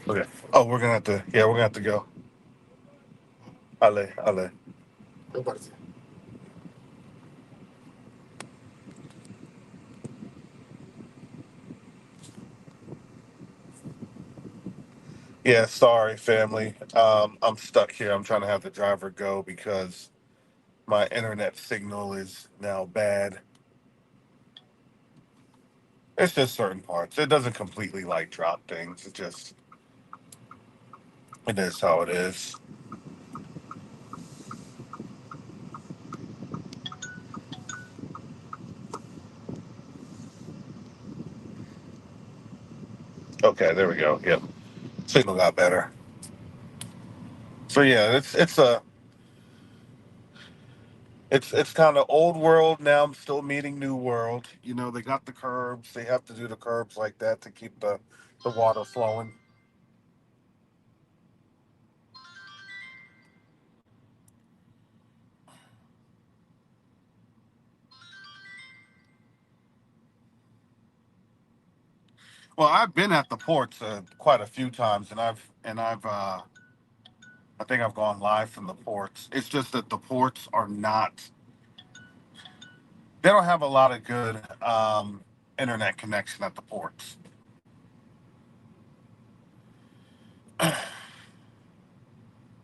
Okay. Oh, we're gonna have to go. Ale, ale. Yeah, sorry, family. I'm stuck here. I'm trying to have the driver go because my internet signal is now bad. It's just certain parts. It doesn't completely like drop things. It is how it is. Okay, there we go. Yep, signal got better. So yeah, it's kind of old world now. I'm still meeting new world. They got the curbs. They have to do the curbs like that to keep the water flowing. Well, I've been at the ports quite a few times, and I think I've gone live from the ports. It's just that the ports are not. They don't have a lot of good internet connection at the ports.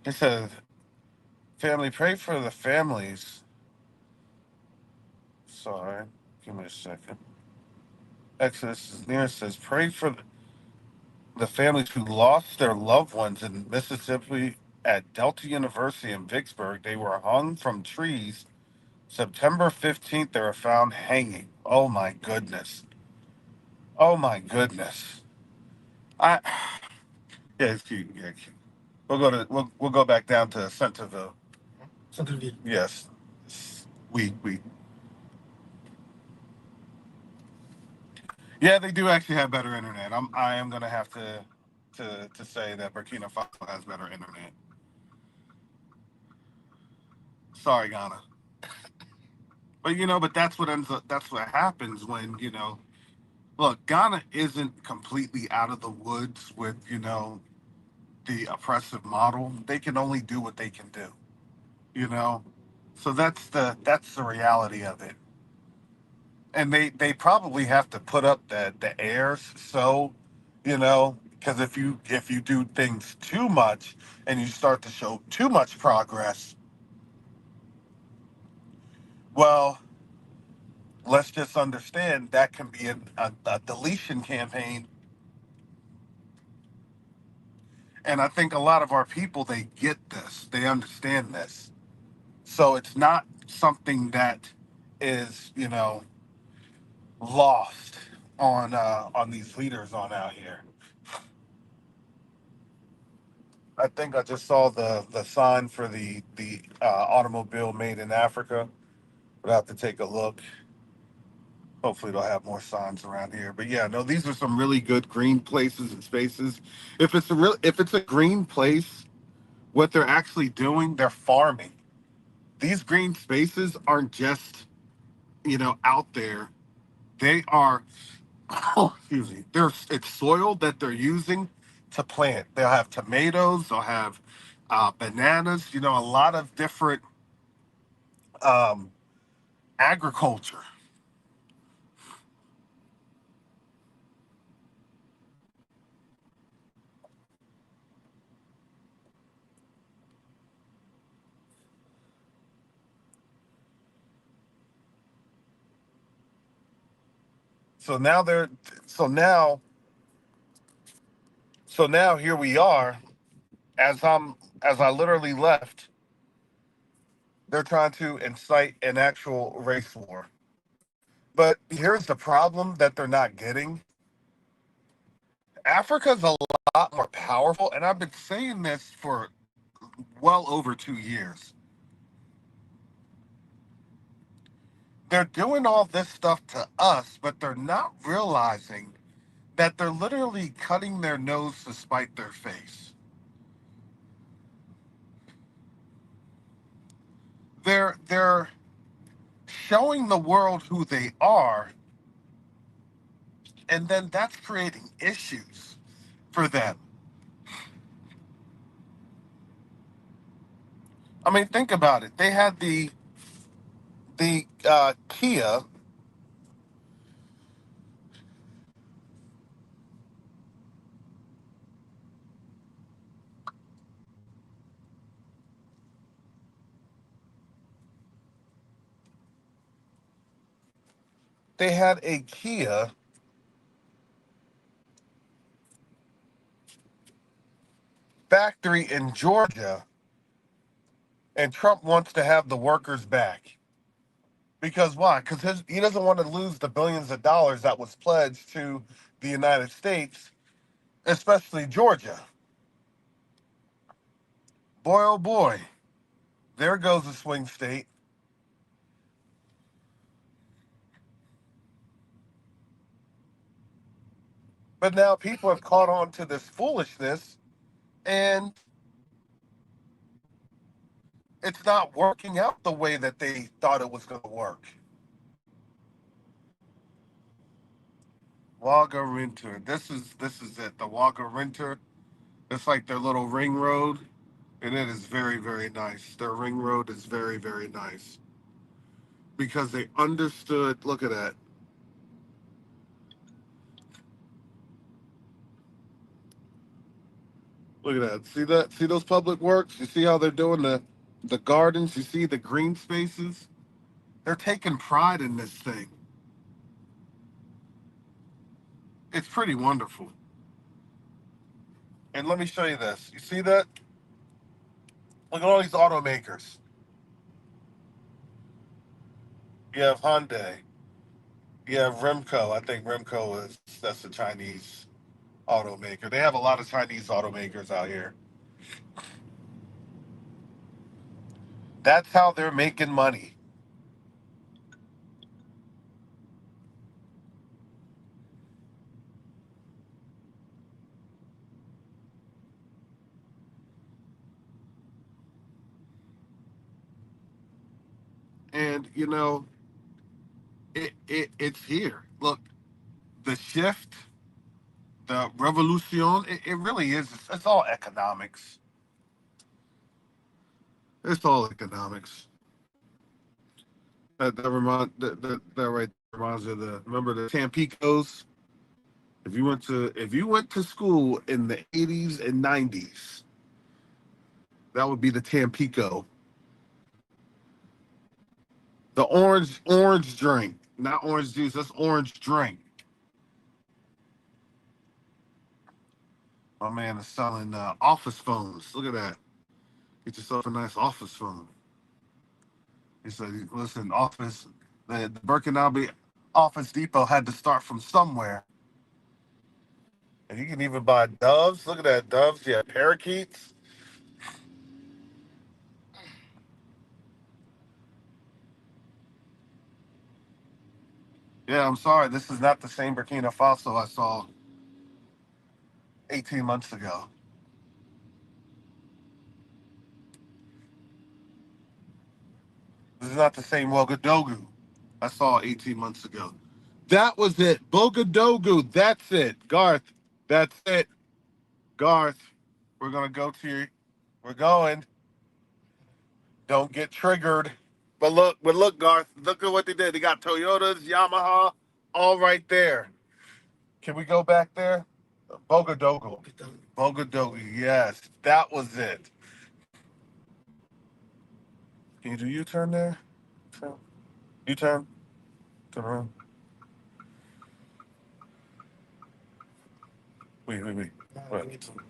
It says, "Family, pray for the families." Sorry, give me a second. Exodus is near. It says, "Pray for the families who lost their loved ones in Mississippi at Delta University in Vicksburg. They were hung from trees. September 15th, they were found hanging. Oh my goodness. Oh my goodness. I yeah, it's cute. Yeah, cute. We'll go back down to Centerville. Centerville. Yes. We Yeah, they do actually have better internet. I am gonna have to say that Burkina Faso has better internet. Sorry, Ghana. But that's what happens when, look, Ghana isn't completely out of the woods with, the oppressive model. They can only do what they can do, you know? So that's the reality of it. And they probably have to put up the airs, so, because if you do things too much and you start to show too much progress, well, let's just understand that can be a deletion campaign. And I think a lot of our people, they get this, they understand this. So it's not something that is, lost on these leaders on out here. I think I just saw the sign for the automobile made in Africa. We'll have to take a look. Hopefully they'll have more signs around here. But yeah, no, these are some really good green places and spaces. If it's a green place, what they're actually doing, they're farming. These green spaces aren't just, out there. They are, oh, excuse me, it's soil that they're using to plant. They'll have tomatoes, they'll have bananas, a lot of different um, agriculture. So now they're so now So now here we are, as I literally left, they're trying to incite an actual race war. But here's the problem that they're not getting. Africa's a lot more powerful, and I've been saying this for well over 2 years. They're doing all this stuff to us, but they're not realizing that they're literally cutting their nose to spite their face. They're showing the world who they are, and then that's creating issues for them. I mean, think about it. They had the Kia. They had a Kia factory in Georgia, and Trump wants to have the workers back. Because why? Because he doesn't want to lose the billions of dollars that was pledged to the United States, especially Georgia. Boy, oh boy, there goes a swing state. But now people have caught on to this foolishness, and it's not working out the way that they thought it was going to work. Waga Renter. This is it. The Waga Renter. It's like their little ring road, and it is very, very nice. Their ring road is very, very nice because they understood. Look at that. Look at that. See that? See those public works? You see how they're doing the gardens? You see the green spaces? They're taking pride in this thing. It's pretty wonderful. And let me show you this. You see that? Look at all these automakers. You have Hyundai. You have Remco. I think Remco is that's a Chinese automaker. They have a lot of Chinese automakers out here. That's how they're making money. And it's here. Look, the shift, the revolution, it really is. It's all economics. It's all economics. That right reminds me of the remember the Tampicos. If you went to school in the 80s and 90s, that would be the Tampico, the orange drink, not orange juice. That's orange drink. My man is selling office phones. Look at that. Get yourself a nice office phone. He said, "Listen, the Burkina Office Depot had to start from somewhere, and you can even buy doves. Look at that, doves. Yeah, parakeets. Yeah, I'm sorry, this is not the same Burkina Faso I saw 18 months ago. This is not the same Ouagadougou I saw 18 months ago. That was it. Ouagadougou. That's it. Garth. That's it. Garth. We're gonna go to you. We're going. Don't get triggered. But look, Garth. Look at what they did. They got Toyotas, Yamaha, all right there. Can we go back there? Ouagadougou. Ouagadougou. Yes, that was it. Can you do U-turn there? U-turn. Turn around. Wait.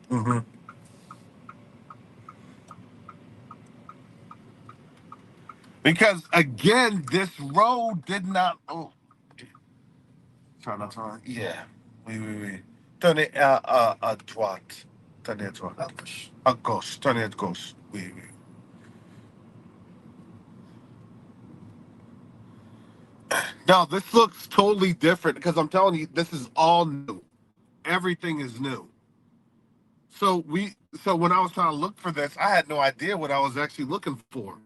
Hmm. Because again, this road did not. Oh, try not to. Yeah. Oui, oui, oui. Tenez à droite. Tenez à droite. À gauche. Tenez à gauche. Oui, oui. Now this looks totally different because I'm telling you, this is all new. Everything is new. So we. So when I was trying to look for this, I had no idea what I was actually looking for.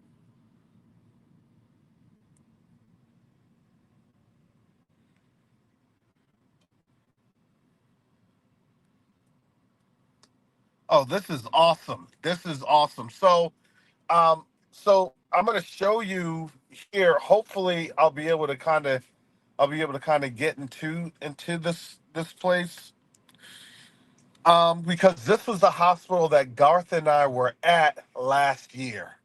Oh, this is awesome. This is awesome. So I'm going to show you here. Hopefully, I'll be able to kind of get into this place. Because this was the hospital that Garth and I were at last year.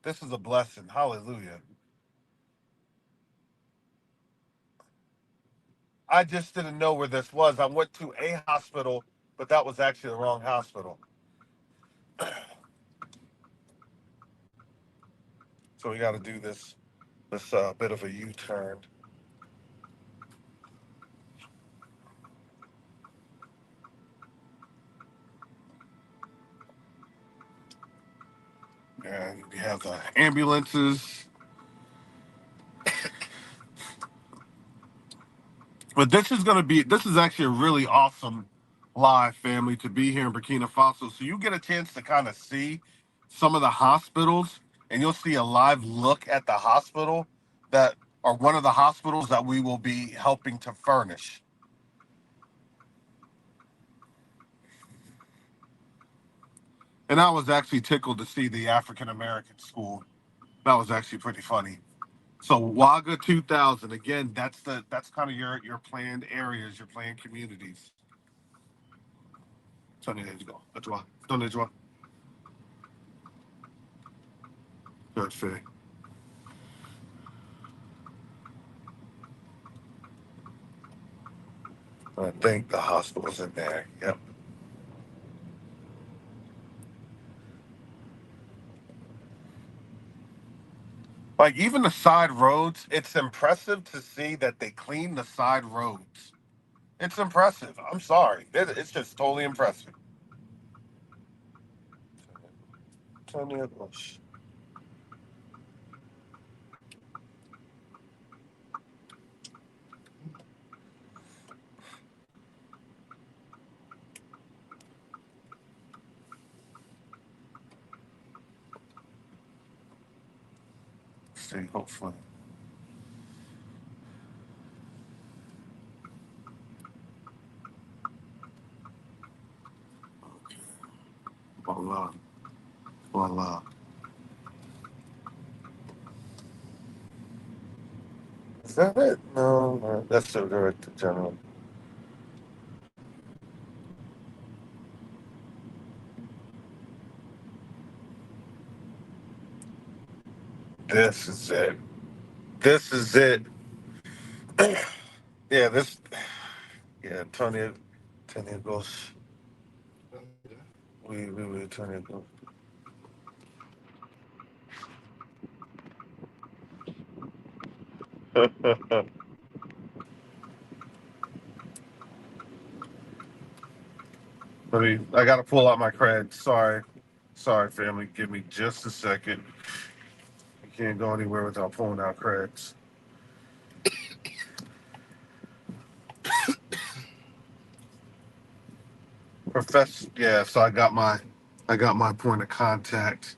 This is a blessing. Hallelujah. I just didn't know where this was. I went to a hospital, but that was actually the wrong hospital. So we got to do this bit of a U-turn. And we have the ambulances. But this is actually a really awesome live family to be here in Burkina Faso. So you get a chance to kind of see some of the hospitals and you'll see a live look at the hospital that are one of the hospitals that we will be helping to furnish. And I was actually tickled to see the African American school. That was actually pretty funny. So Waga 2000 again. That's kind of your planned areas, your planned communities. Tenez à gauche, à droite, tenez à droite. Parfait. I think the hospital's in there. Yep. Like even the side roads, it's impressive to see that they clean the side roads. It's impressive. I'm sorry. It's just totally impressive. Tenez à gauche. See, hopefully. Voila. Voila. Is that it? No, no, that's the director general. This is it. This is it. Yeah, this. Yeah, Tony goes. We Tony goes. I got to pull out my cred. Sorry, family. Give me just a second. You can't go anywhere without pulling out creds. Professor, yeah. So I got my point of contact.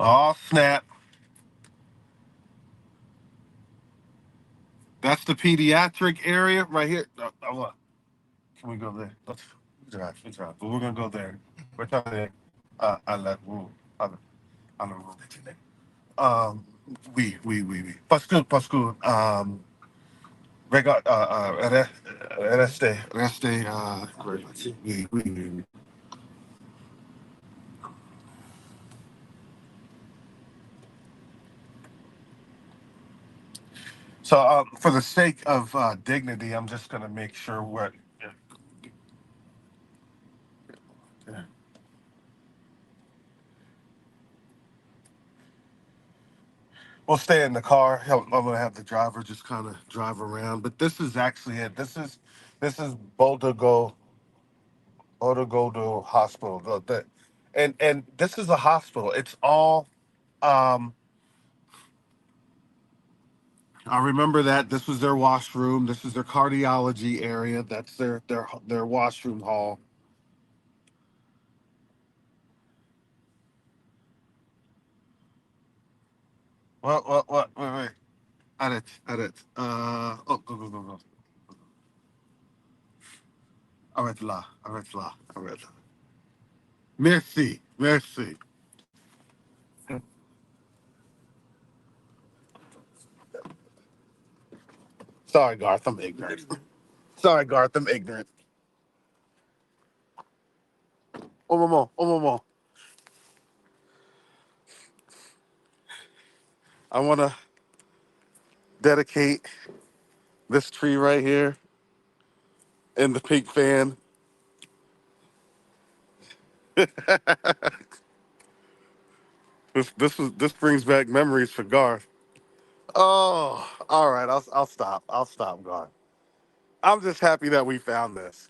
Oh snap! That's the pediatric area right here. Look, can we go there? We drive, but we're gonna go there. We're trying to. I let room. I don't know. Oui. Parce que, regarde, restez, oui. So for the sake of dignity, I'm just gonna make sure what. We'll stay in the car. I'm gonna have the driver just kind of drive around. But this is actually it. This is Ouagadougou Hospital. And this is a hospital. It's all. Um, I remember that this was their washroom. This is their cardiology area. That's their washroom hall. What? Wait. Arrête. Oh, go. Arrête là. Merci. Sorry, Garth, I'm ignorant. Sorry, Garth, I'm ignorant. Un moment. I want to dedicate this tree right here and the pink fan. This brings back memories for Garth. Oh, all right. I'll stop. I'll stop, Garth. I'm just happy that we found this.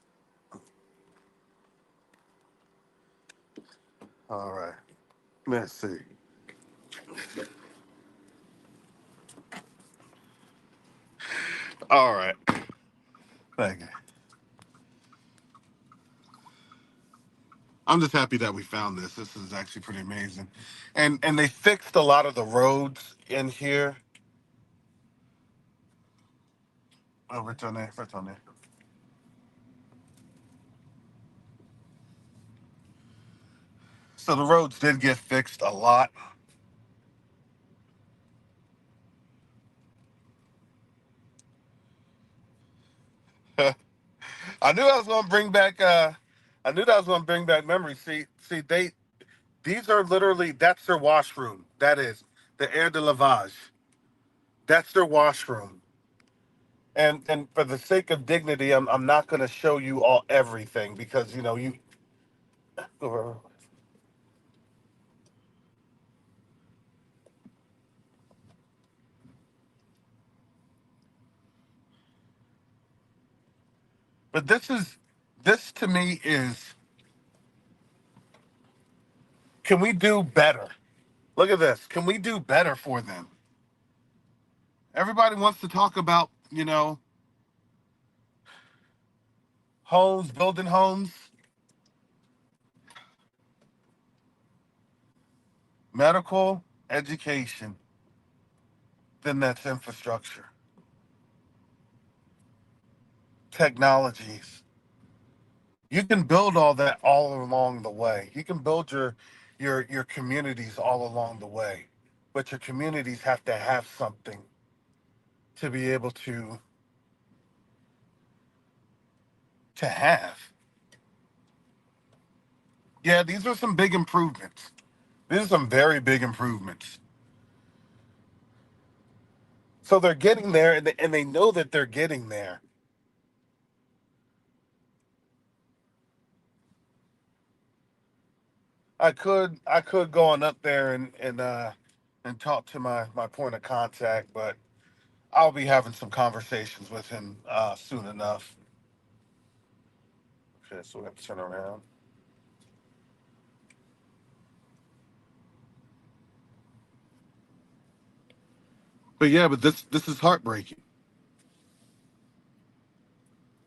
All right. Let's see. All right. Thank you. I'm just happy that we found this. This is actually pretty amazing, and they fixed a lot of the roads in here. Oh, retourne. So the roads did get fixed a lot. I knew I was going to bring back. I knew that was going to bring back memories. See, these are literally that's their washroom. That is the air de lavage. That's their washroom. And for the sake of dignity, I'm not going to show you all everything because you. But this to me is, can we do better? Look at this. Can we do better for them? Everybody wants to talk about homes, building homes, medical, education. Then that's infrastructure, technologies. You can build all that all along the way. You can build your communities all along the way, but your communities have to have something to be able to have. Yeah, these are some big improvements. These are some very big improvements. So they're getting there, and they know that they're getting there. I could go on up there and talk to my point of contact, but I'll be having some conversations with him soon enough. Okay, so we have to turn around. But yeah, but this is heartbreaking.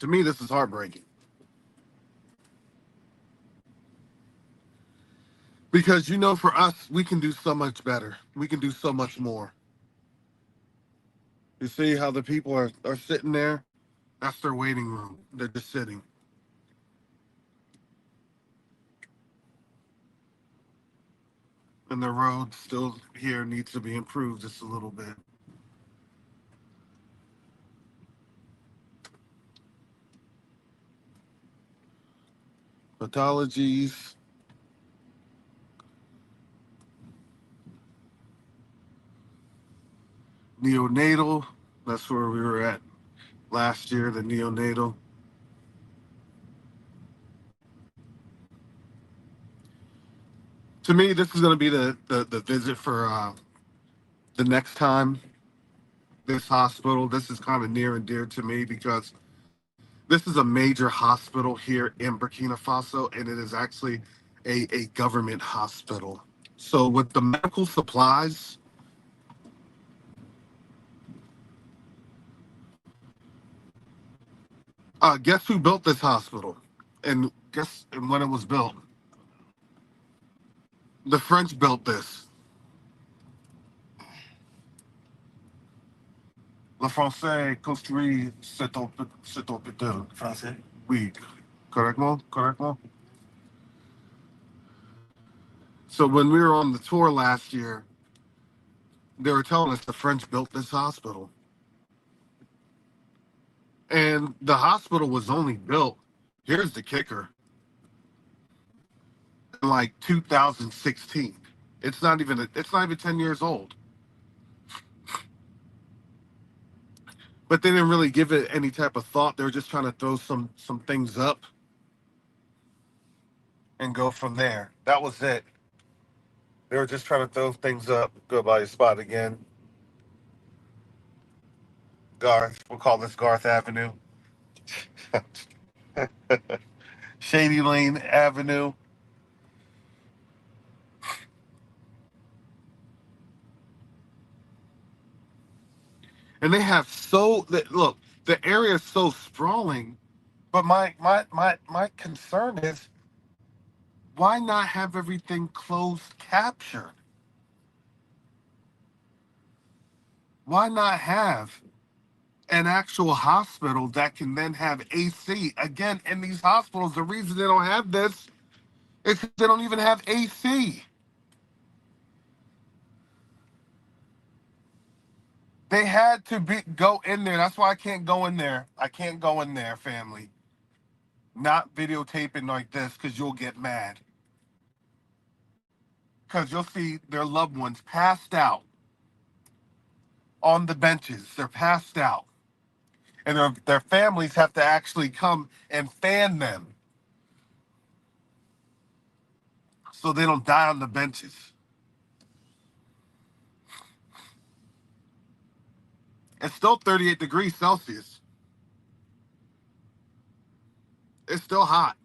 To me, this is heartbreaking because for us, we can do so much better. We can do so much more. You see how the people are sitting there? That's their waiting room. They're just sitting. And the road still here needs to be improved just a little bit. Pathologies, neonatal. That's where we were at last year, the neonatal. To me, this is going to be the visit for the next time this hospital. This is kind of near and dear to me because this is a major hospital here in Burkina Faso, and it is actually a government hospital. So, with the medical supplies, guess who built this hospital? And guess when it was built? The French built this. Le Français construit cet hôpital. Français? Oui. Correctement? Correctement? So when we were on the tour last year, they were telling us the French built this hospital. And the hospital was only built, here's the kicker, in like 2016. It's not even 10 years old. But they didn't really give it any type of thought. They were just trying to throw some things up and go from there. That was it. They were just trying to throw things up. Go by your spot again. Garth. We'll call this Garth Avenue. Shady Lane Avenue. And they have look, the area is so sprawling. But my concern is why not have everything closed captured? Why not have an actual hospital that can then have AC? Again, in these hospitals, the reason they don't have this is 'cause they don't even have AC. They had to go in there. That's why I can't go in there. I can't go in there, family. Not videotaping like this because you'll get mad. Because you'll see their loved ones passed out on the benches. They're passed out. And their families have to actually come and fan them so they don't die on the benches. It's still 38 degrees Celsius. It's still hot.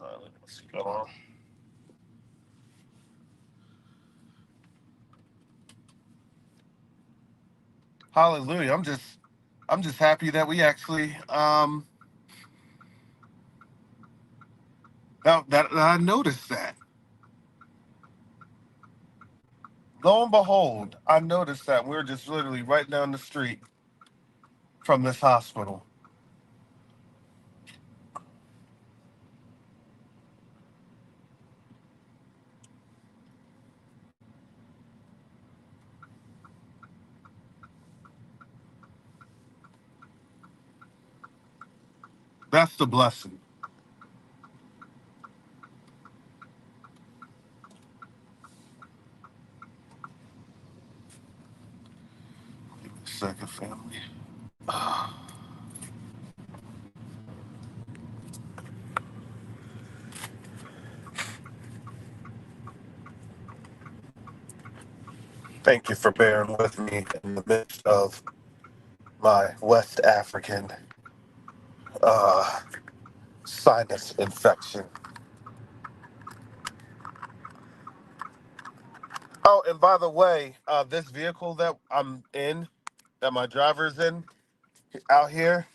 Let's go on. Hallelujah. I'm just happy that we actually that I noticed that. Lo and behold, I noticed that we're just literally right down the street from this hospital. That's the blessing. Give me a second, family. Thank you for bearing with me in the midst of my West African uh, sinus infection. Oh, and by the way, this vehicle that I'm in, that my driver's in out here,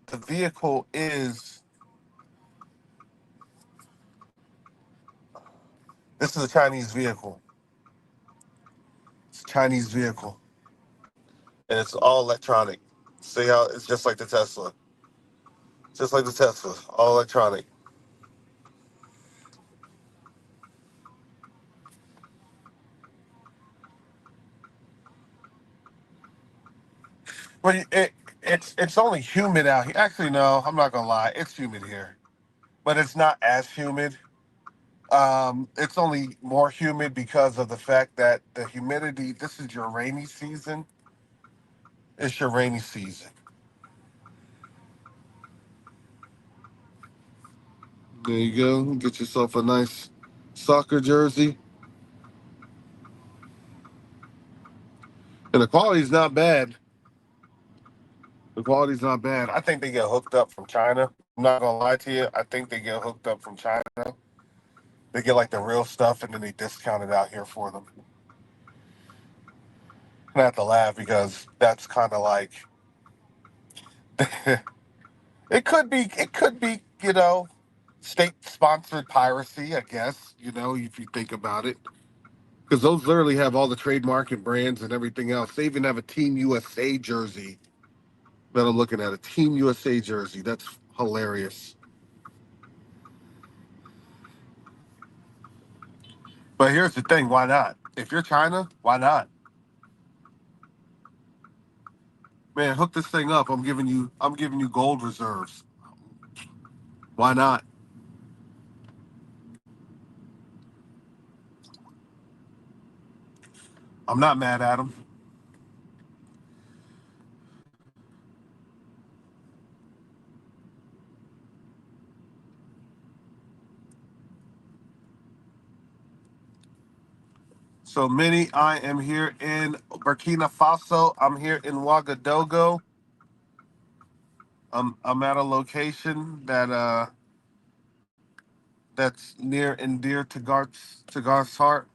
the vehicle is this is a Chinese vehicle. It's a Chinese vehicle, and it's all electronic. See how it's just like the Tesla, just like the Tesla, all electronic. But it's only humid out here. Actually, no, I'm not gonna lie. It's humid here, but it's not as humid. It's only more humid because of the fact that the humidity. This is your rainy season. It's your rainy season. There you go. Get yourself a nice soccer jersey, and the quality's not bad. The quality's not bad. I think they get hooked up from China. I'm not gonna lie to you. I think they get hooked up from China. They get like the real stuff and then they discount it out here for them. And I have to laugh because that's kind of like it could be state sponsored piracy, I guess, if you think about it. Because those literally have all the trademark and brands and everything else. They even have a Team USA jersey that I'm looking at. A Team USA jersey. That's hilarious. But here's the thing, why not? If you're China, why not? Man, hook this thing up. I'm giving you gold reserves. Why not? I'm not mad at them. So many, I am here in Burkina Faso. I'm here in Ouagadougou. I'm at a location that's near and dear to Garth's heart.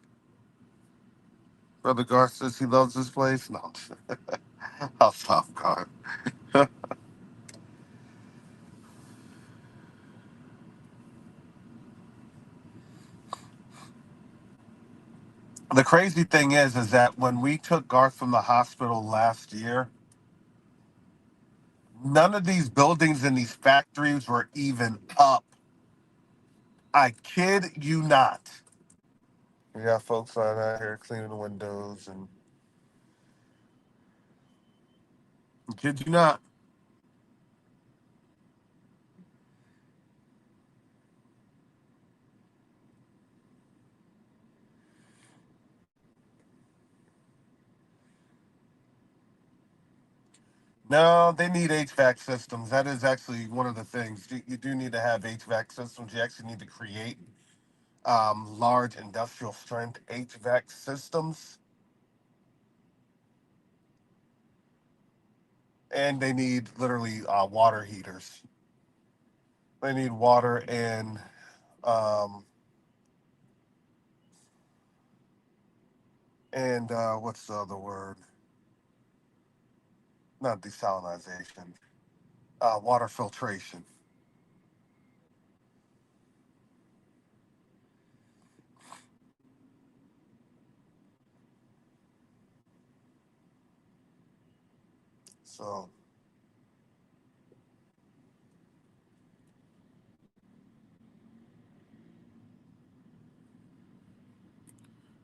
Brother Garth says he loves this place. No, I'll stop, Garth. The crazy thing is that when we took Garth from the hospital last year, none of these buildings and these factories were even up. I kid you not. We got folks out here cleaning the windows and I kid you not. No, they need HVAC systems. That is actually one of the things. You do need to have HVAC systems. You actually need to create large industrial strength HVAC systems, and they need literally water heaters. They need water um, and what's the other word? Not desalinization. Water filtration. So,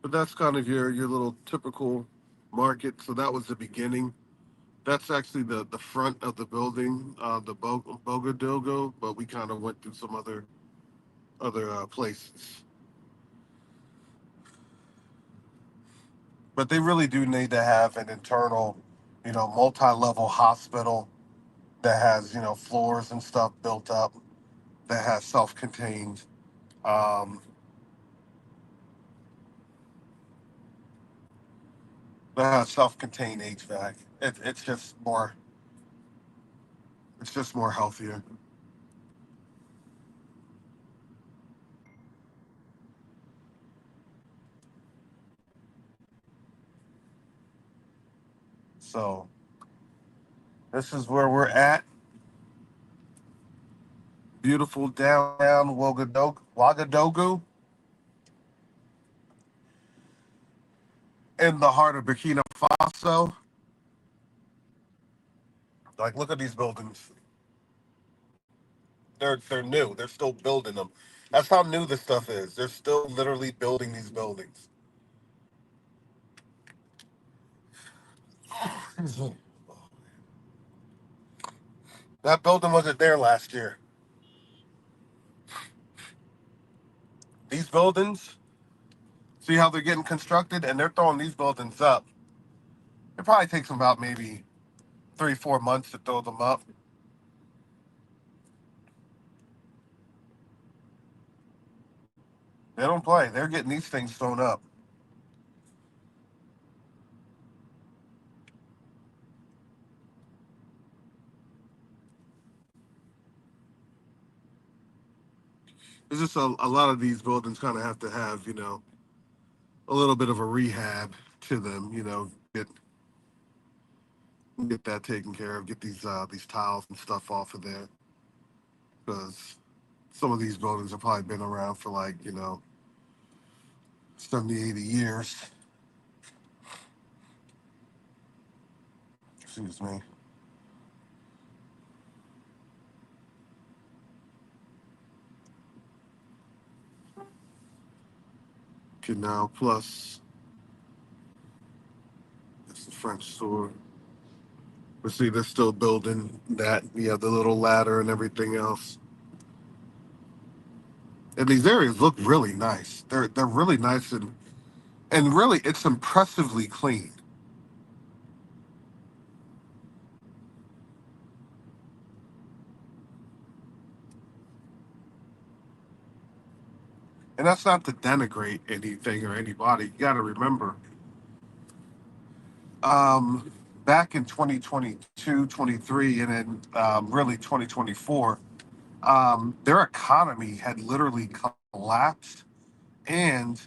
but that's kind of your little typical market. So that was the beginning. That's actually the front of the building, the Bogadogo, but we kind of went through some other places. But they really do need to have an internal, multi-level hospital that has floors and stuff built up that has self-contained, um, HVAC. It's just more healthier. So this is where we're at. Beautiful downtown Ouagadougou in the heart of Burkina Faso. Like, look at these buildings. They're new. They're still building them. That's how new this stuff is. They're still literally building these buildings. That building wasn't there last year. These buildings, see how they're getting constructed, and they're throwing these buildings up. It probably takes them about maybe 3, 4 months to throw them up. They don't play. They're getting these things thrown up. It's just a lot of these buildings kind of have to have, a little bit of a rehab to them, get that taken care of, get these tiles and stuff off of there, because some of these buildings have probably been around for like 70, 80 years. Excuse me. Canal Plus, it's the French store. But see, they're still building that, the little ladder and everything else. And these areas look really nice. They're really nice, and really it's impressively clean. And that's not to denigrate anything or anybody. You got to remember, back in 2022, 23, and then really 2024, their economy had literally collapsed, and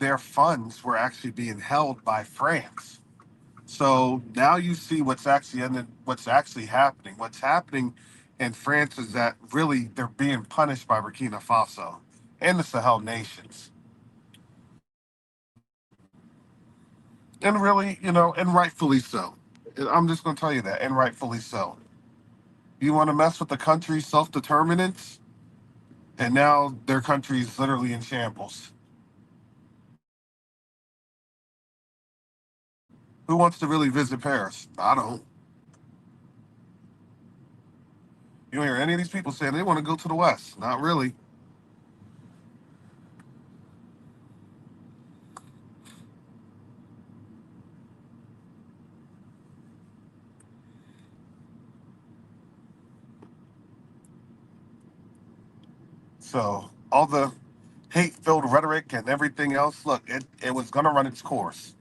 their funds were actually being held by France. So now you see what's actually happening. What's happening in France is that really they're being punished by Burkina Faso and the Sahel nations. And really, and rightfully so. I'm just going to tell you that, and rightfully so. You want to mess with the country's self determinants, and now their country is literally in shambles. Who wants to really visit Paris? I don't. You don't hear any of these people saying they want to go to the West. Not really. So all the hate-filled rhetoric and everything else, look, it was going to run its course.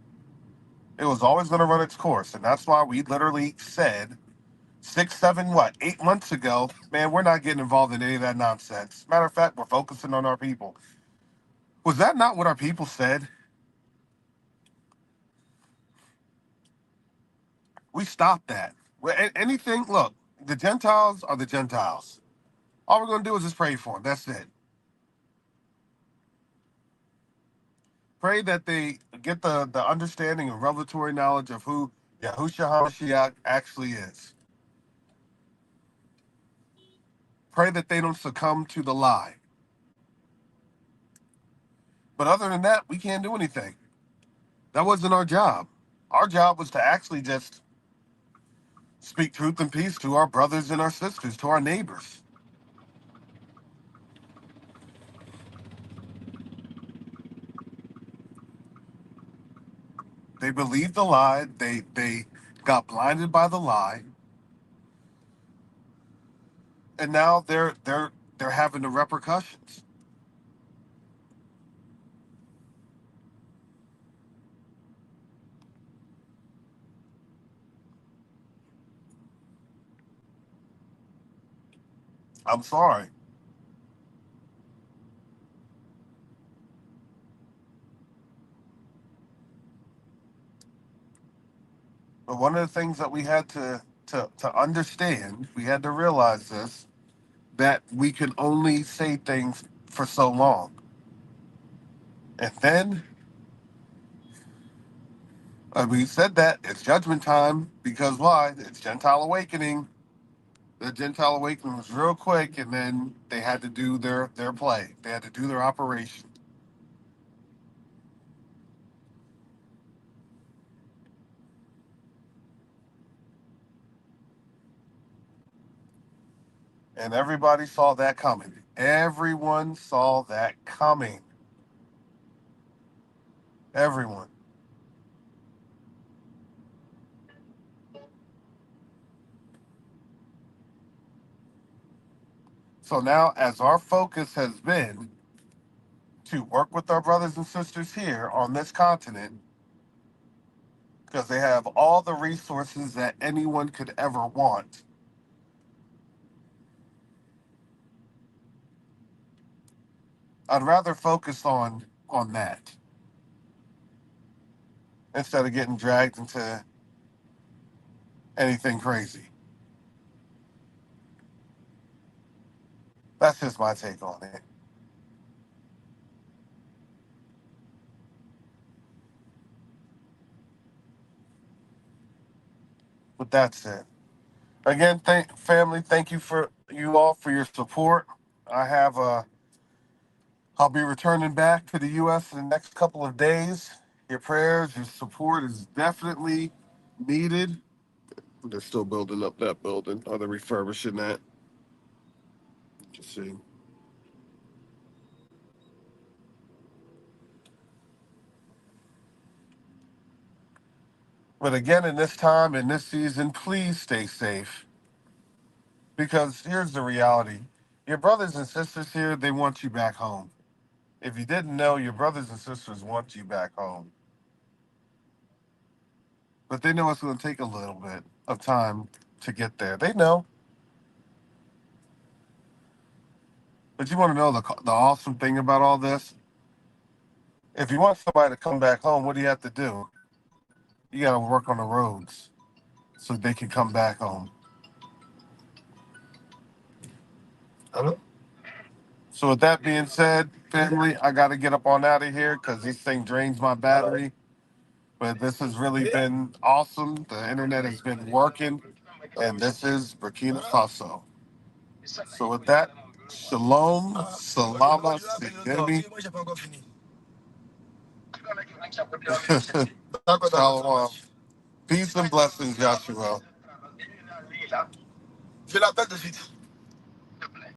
It was always going to run its course, and that's why we literally said 8 months ago, man, we're not getting involved in any of that nonsense. Matter of fact, we're focusing on our people. Was that not what our people said? We stopped that. Anything, look, the Gentiles are the Gentiles. All we're going to do is just pray for them. That's it. Pray that they get the understanding and revelatory knowledge of who Yahushua HaMashiach actually is. Pray that they don't succumb to the lie. But other than that, we can't do anything. That wasn't our job. Our job was to actually just speak truth and peace to our brothers and our sisters, to our neighbors. They believed the lie. They got blinded by the lie, and now they're having the repercussions. I'm sorry. But one of the things that we had to understand, we had to realize this, that we can only say things for so long. And then we said that it's judgment time because why? It's Gentile awakening. The Gentile awakening was real quick, and then they had to do their play. They had to do their operation. And everybody saw that coming. Everyone saw that coming. Everyone. So now, as our focus has been to work with our brothers and sisters here on this continent, because they have all the resources that anyone could ever want, I'd rather focus on that instead of getting dragged into anything crazy. That's just my take on it. But that's it. Again, family, thank you for you all for your support. I have I'll be returning back to the U.S. in the next couple of days. Your prayers, your support is definitely needed. They're still building up that building, or they're refurbishing that. Just see. But again, in this time, in this season, please stay safe. Because here's the reality. Your brothers and sisters here, they want you back home. If you didn't know, your brothers and sisters want you back home. But they know it's going to take a little bit of time to get there. They know. But you want to know the awesome thing about all this? If you want somebody to come back home, what do you have to do? You got to work on the roads so they can come back home. Hello? So with that being said, family, I got to get up on out of here because this thing drains my battery. But this has really been awesome. The internet has been working, and this is Burkina Faso. So with that, shalom, salama, sikemi. Shalom. Peace and blessings, Joshua. Je l'appelle de suite.